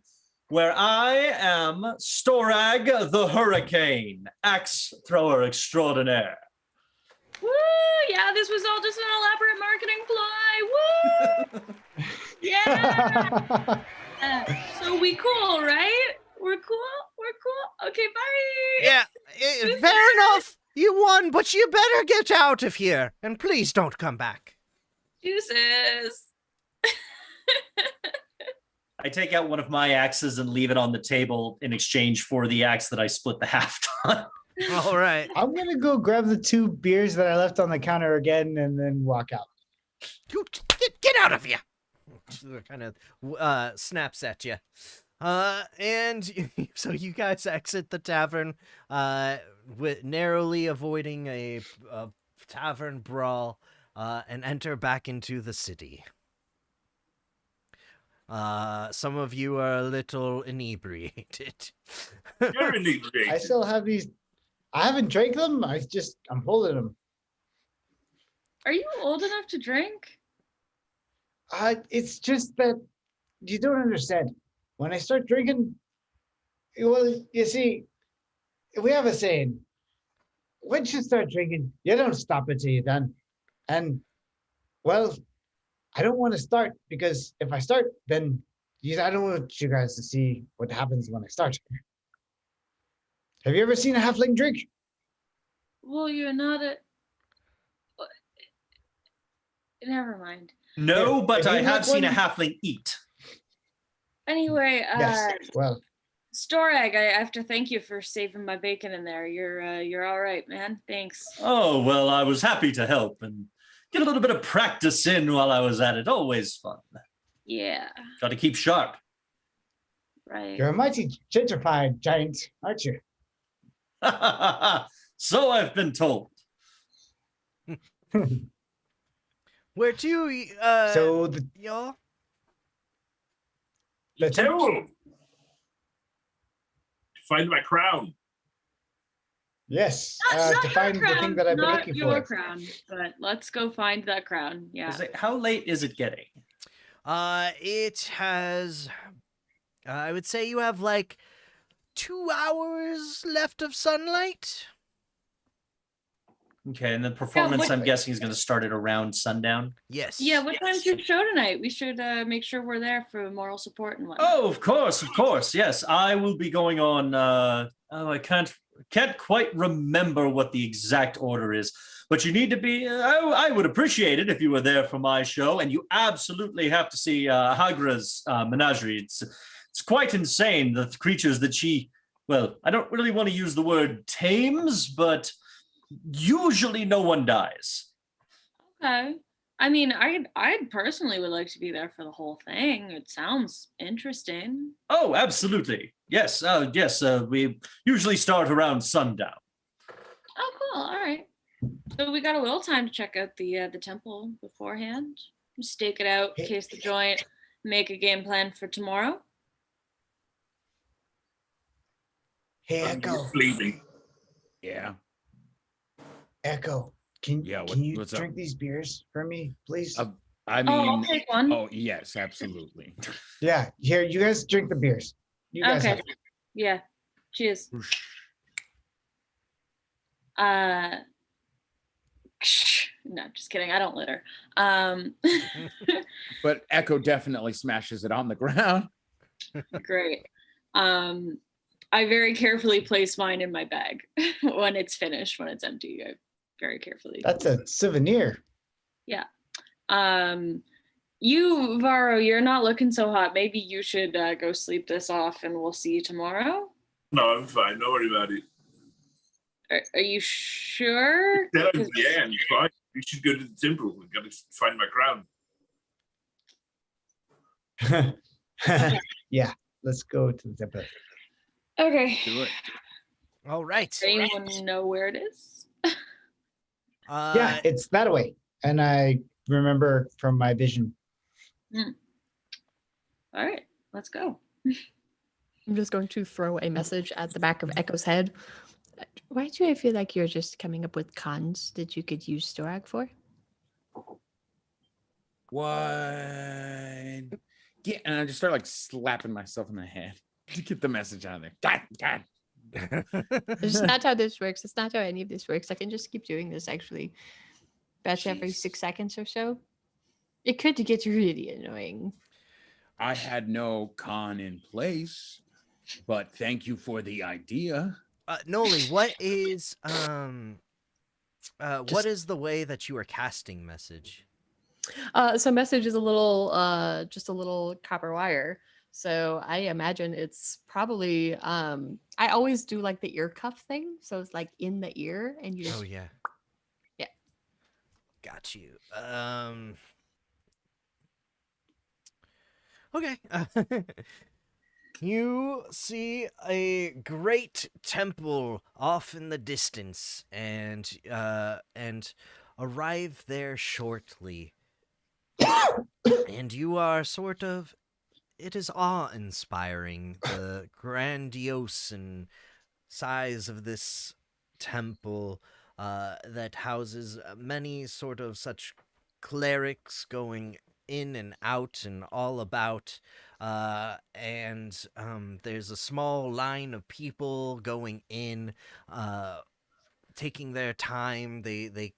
where I am Storag the Hurricane, axe thrower extraordinaire. Woo! Yeah, this was all just an elaborate marketing ploy. Woo! Yeah. So we cool, right? We're cool. Okay, bye. Yeah, fair enough. You won, but you better get out of here, and please don't come back. Deuces. I take out one of my axes and leave it on the table in exchange for the axe that I split the haft on. All right. I'm gonna go grab the 2 beers that I left on the counter again, and then walk out. Get out of here! Kind of snaps at you. And so you guys exit the tavern, with narrowly avoiding a tavern brawl, and enter back into the city. Some of you are a little inebriated. You're inebriated. I still have these. I haven't drank them. I'm holding them. Are you old enough to drink? It's just that you don't understand. When I start drinking, well, you see, we have a saying: once you start drinking, you don't stop until you're done. And well, I don't want to start, because if I start, then I don't want you guys to see what happens when I start. Have you ever seen a halfling drink? Well, you're not a... Never mind. No, Yeah, but if I you have like seen a one- halfling eat. Anyway, Yes. Well, Storag, I have to thank you for saving my bacon in there. You're all right, man. Thanks. Oh, well, I was happy to help and get a little bit of practice in while I was at it. Always fun. Yeah, Got to keep sharp. right. you're a mighty gentrified giant, aren't you? So I've been told. Where to, So y'all? the Temple. Find my crown. Yes, Not to your find the crown, thing that I've been not looking your for. crown, but let's go find that crown. Yeah. How late is it getting? It has, I would say you have like 2 hours left of sunlight. Okay, and the performance, what- I'm guessing, is going to start at around sundown. Yes. Yeah, what time's your show tonight? We should make sure we're there for moral support and whatnot. Oh, of course. Yes, I will be going on. I can't quite remember what the exact order is, but you need to be. I would appreciate it if you were there for my show, and you absolutely have to see Hagra's menagerie. It's quite insane, the creatures that she. Well, I don't really want to use the word tames, but usually no one dies. Okay. I mean, I personally would like to be there for the whole thing. It sounds interesting. Oh, absolutely. Yes. Yes. We usually start around sundown. Oh, cool. All right. So we got a little time to check out the temple beforehand. Stake it out, case the joint, make a game plan for tomorrow. Hey, I'm Echo. sleeping. Yeah. Echo. Can you what's up? drink these beers for me, please? I mean, I'll take one. Oh yes, absolutely. Yeah. Here, you guys drink the beers. You guys. Okay. have it. Yeah. Cheers. No, just kidding. I don't litter. But Echo definitely smashes it on the ground. Great. I very carefully place mine in my bag when it's finished, when it's empty. I very carefully. That's a souvenir. Yeah. You, Varro, you're not looking so hot. Maybe you should go sleep this off and we'll see you tomorrow. No, I'm fine. Don't worry about it. Are you sure? Yeah, I'm fine. We should go to the temple. We gotta find my crown. Yeah, let's go to the temple. Okay. Do it. All right. Does anyone know where it is? Yeah, it's that way. And I remember from my vision. All right, let's go. I'm just going to throw a message at the back of Echo's head. Why do I feel like you're just coming up with cons that you could use Storag for? What? Yeah, and I just start like slapping myself in the head to get the message out of there. God. It's not how this works. It's not how any of this works. I can just keep doing this actually. Batch every 6 seconds or so. It could get really annoying. I had no con in place, but thank you for the idea. Noli, what is what is the way that you are casting message? So message is a little just a little copper wire. So I imagine it's probably I always do like the ear cuff thing. So it's like in the ear and you just Oh yeah. Yeah. Got you. Okay. You see a great temple off in the distance and arrive there shortly. And you are sort of, it is awe-inspiring, the grandiose and size of this temple that houses many sort of such clerics going in and out and all about, and there's a small line of people going in, taking their time. They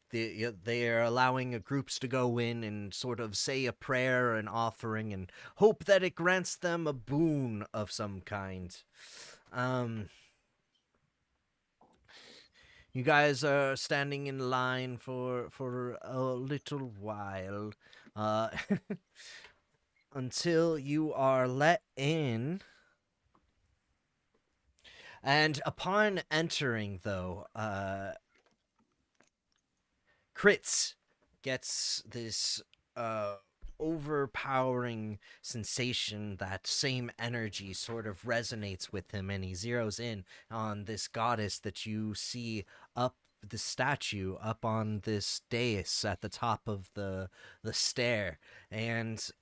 are allowing groups to go in and sort of say a prayer and offering and hope that it grants them a boon of some kind. You guys are standing in line for a little while, until you are let in. And upon entering, though, Kritz gets this overpowering sensation. That same energy sort of resonates with him, and he zeroes in on this goddess that you see up the statue up on this dais at the top of the stair, and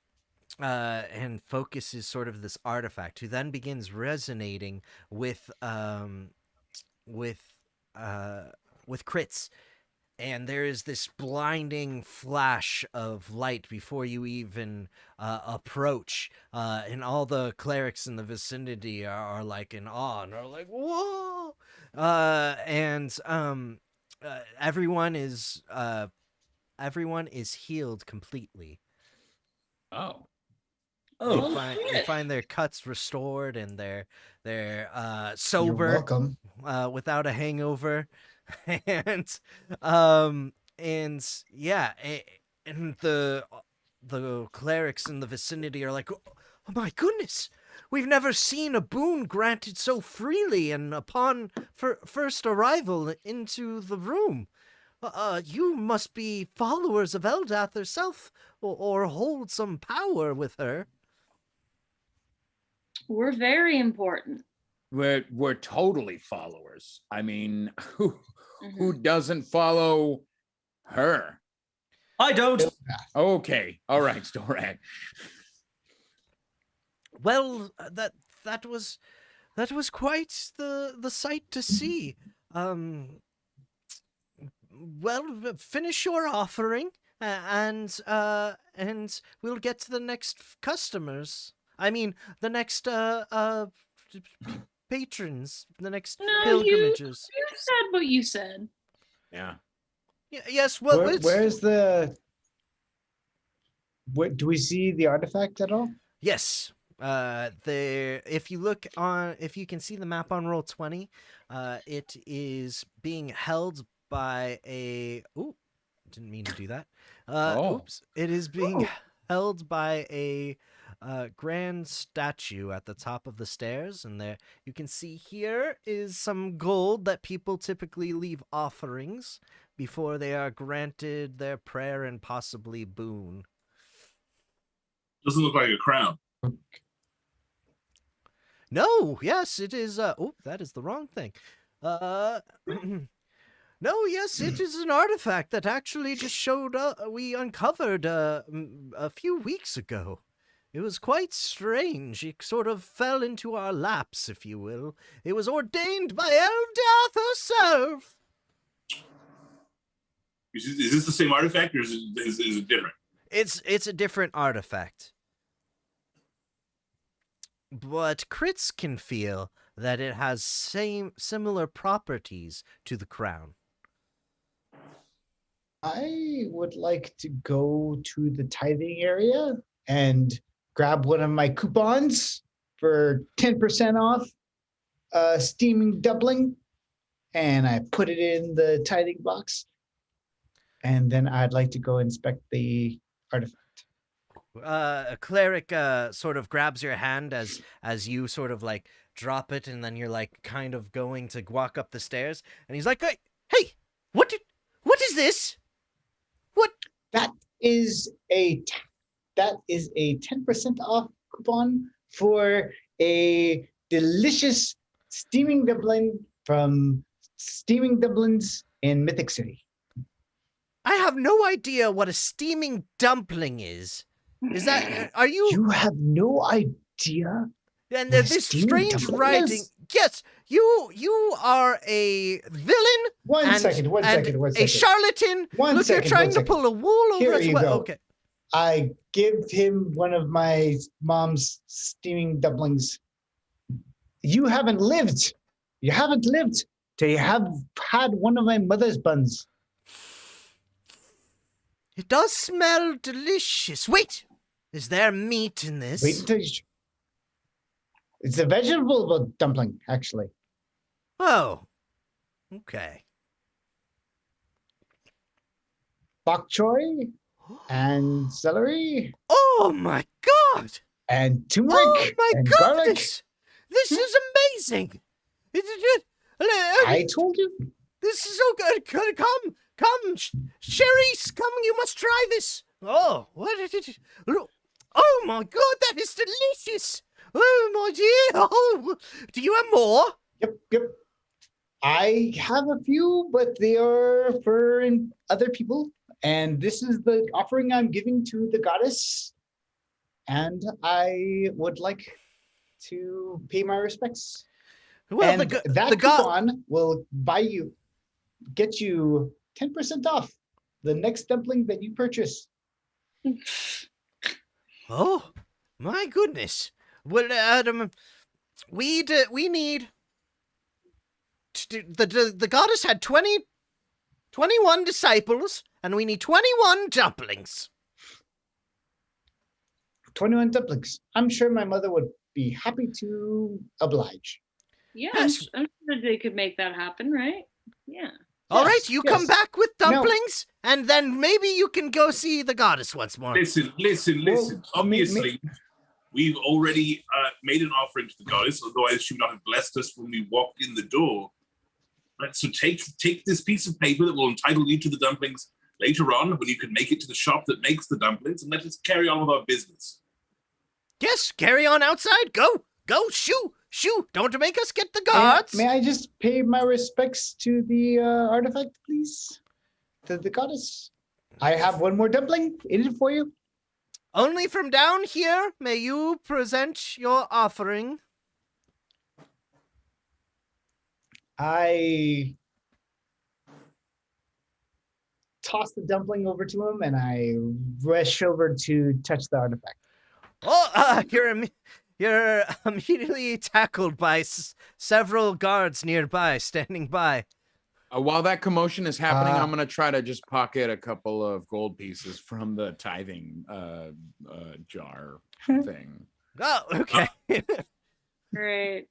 focuses sort of this artifact, who then begins resonating with Kritz. And there is this blinding flash of light before you even approach, and all the clerics in the vicinity are like in awe and are like, whoa! Everyone is healed completely. Oh. They find their cuts restored, and they're sober. You're welcome. Without a hangover. And yeah, and the clerics in the vicinity are like, oh my goodness, we've never seen a boon granted so freely and upon first arrival into the room. You must be followers of Eldath herself, or hold some power with her. We're very important. We're totally followers. I mean, who doesn't follow her? I don't. Okay. All right, Storak. Well, that was quite the sight to see. Well, finish your offering, and we'll get to the next customers. I mean, the next patrons, the next pilgrimages. You said what you said. Yeah. Yes. Well, where's the? What do we see the artifact at all? Yes. There. If you can see the map on Roll20, it is being held by a. Ooh, didn't mean to do that. Oops. It is being held by a grand statue at the top of the stairs, and there you can see here is some gold that people typically leave offerings before they are granted their prayer and possibly boon. Doesn't look like a crown. No, yes, it is. Oh, that is the wrong thing. No, yes, it is an artifact that actually just showed up. We uncovered a few weeks ago. It was quite strange. It sort of fell into our laps, if you will. It was ordained by Eldath herself. Is this the same artifact, or is it different? It's a different artifact. But crits can feel that it has similar properties to the crown. I would like to go to the tithing area and grab one of my coupons for 10% off steaming dumpling, and I put it in the tithing box. And then I'd like to go inspect the artifact. A cleric sort of grabs your hand as you sort of like drop it, and then you're like kind of going to walk up the stairs, and he's like, "Hey, what is this? What?" That is a 10% off coupon for a delicious steaming dumpling from Steaming Dumplings in Mythic City. I have no idea what a steaming dumpling is. Is that, are you? You have no idea? And what a this steaming strange dumpling writing. is? Yes, you are a villain. One and second. A charlatan. Look, you're trying to pull a wool over Here us. you Well, go. okay. I give him one of my mom's steaming dumplings. You haven't lived. You haven't lived till you have had one of my mother's buns. It does smell delicious. Wait, is there meat in this? Wait until it's a vegetable dumpling, actually. Oh, okay. Bok choy and celery. Oh my god! And turmeric Oh my and god! garlic. This is amazing. I told you. This is so good. Come, Sherry's come. You must try this. Oh, what is it? Oh my god, that is delicious. Oh my dear. Oh, do you have more? Yep. I have a few, but they are for other people. And this is the offering I'm giving to the goddess. And I would like to pay my respects. Well, and that coupon will get you 10% off the next dumpling that you purchase. Oh, my goodness. Well, Adam, we need the goddess had 21 disciples, and we need 21 dumplings. 21 dumplings. I'm sure my mother would be happy to oblige. Yeah, Yes. I'm sure they could make that happen, right? Yeah. All right, Yes, you yes. come back with No. dumplings, and then maybe you can go see the goddess once more. Listen. Obviously, we've already made an offering to the goddess, otherwise she would not have blessed us when we walked in the door. Right, so take this piece of paper that will entitle you to the dumplings later on, when you can make it to the shop that makes the dumplings, and let us carry on with our business. Yes, carry on outside. Go, shoo. Don't make us get the guards. May I just pay my respects to the artifact, please? To the goddess. I have one more dumpling in it for you. Only from down here may you present your offering. I toss the dumpling over to him, and I rush over to touch the artifact. Oh, you're immediately tackled by several guards nearby, standing by. While that commotion is happening, I'm going to try to just pocket a couple of gold pieces from the tithing jar thing. Oh, okay. Great.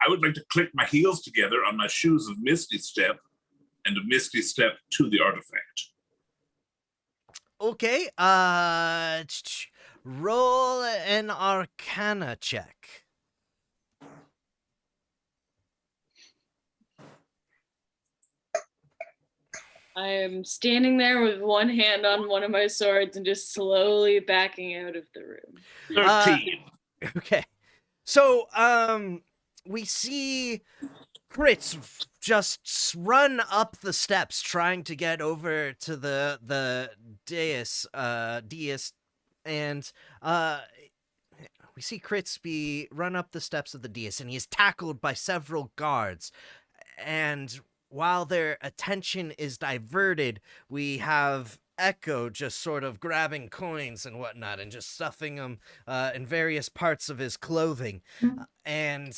I would like to click my heels together on my shoes of Misty Step and of Misty Step to the artifact. Okay, roll an Arcana check. I am standing there with one hand on one of my swords and just slowly backing out of the room. 13. Okay. So, we see Fritz just run up the steps trying to get over to the dais, and we see Kritzby run up the steps of the dais, and he is tackled by several guards. And while their attention is diverted, we have Echo just sort of grabbing coins and whatnot and just stuffing them in various parts of his clothing. And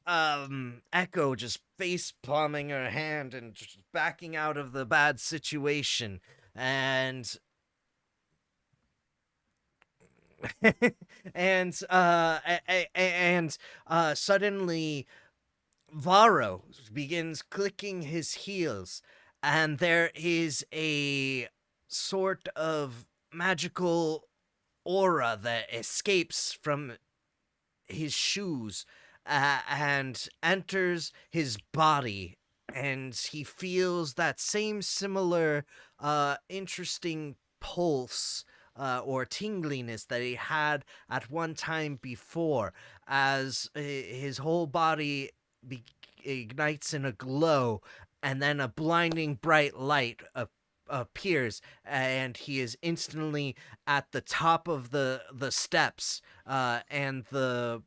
Echo just face palming her hand and just backing out of the bad situation. And suddenly Varro begins clicking his heels, and there is a sort of magical aura that escapes from his shoes and enters his body, and he feels that same similar interesting pulse or tingliness that he had at one time before, as his whole body ignites in a glow, and then a blinding bright light appears, and he is instantly at the top of the steps, and the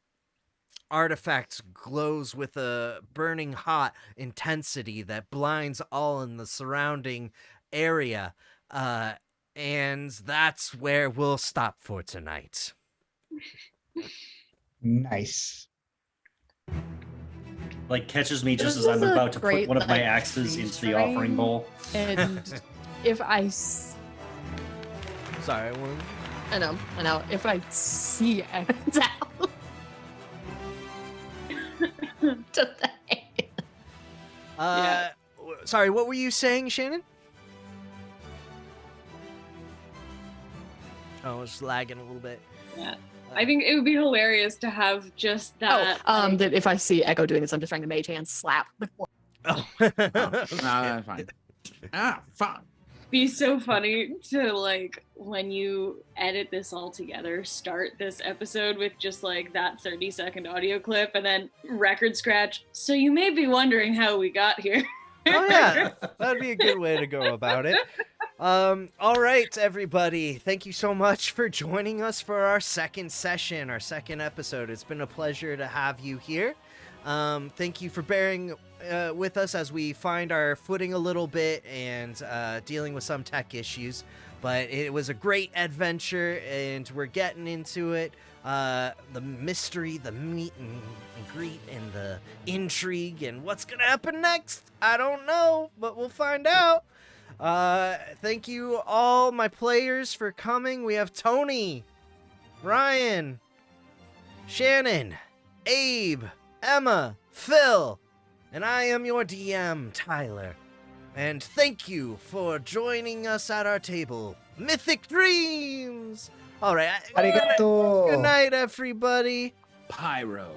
artifact glows with a burning hot intensity that blinds all in the surrounding area, and that's where we'll stop for tonight. Nice. Like catches me just This as I'm is a about to put great, one of my like, axes into the freeze offering bowl. And if I, Sorry, one. I know. If I see Exile today. Sorry, what were you saying, Shannon? Oh, I was lagging a little bit. Yeah. I think it would be hilarious to have just that. That if I see Echo doing this, I'm just trying to mage hand slap the floor. No, that's fine. Fine. Be so funny to, like, when you edit this all together, start this episode with just like that 30-second audio clip and then record scratch. So you may be wondering how we got here. Oh yeah, that'd be a good way to go about it. All right, everybody. Thank you so much for joining us for our second session, our second episode. It's been a pleasure to have you here. Thank you for bearing with us as we find our footing a little bit and dealing with some tech issues. But it was a great adventure, and we're getting into it. The mystery, the meet and greet, and the intrigue, and what's gonna happen next, I don't know, but we'll find out. Thank you all my players for coming. We have Tony, Ryan, Shannon, Abe, Emma, Phil, and I am your DM, Tyler. And thank you for joining us at our table, Mythic Dreams. All right. Arigato. Good night, everybody. Pyro.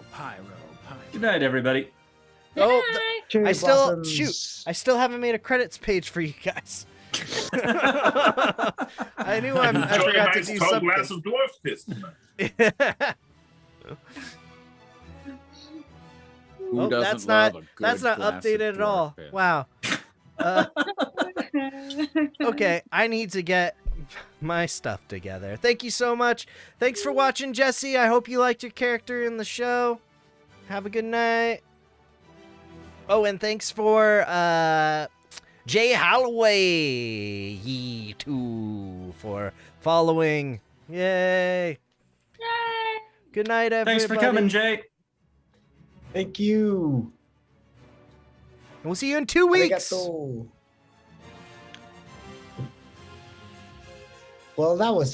Good night, everybody. Oh, Cherry I still blossoms. I still haven't made a credits page for you guys. I knew I Enjoy forgot a to nice do tall something. glass of dwarf piss tonight. Oh, that's not updated at all. Wow. Okay, I need to get my stuff together. Thank you so much. Thanks for watching, Jesse. I hope you liked your character in the show. Have a good night. Oh, and thanks for Jay Holloway ye too for following. Yay. Good night, everybody. Thanks for coming, Jay. Thank you. And we'll see you in 2 weeks. Arigato. Well, that was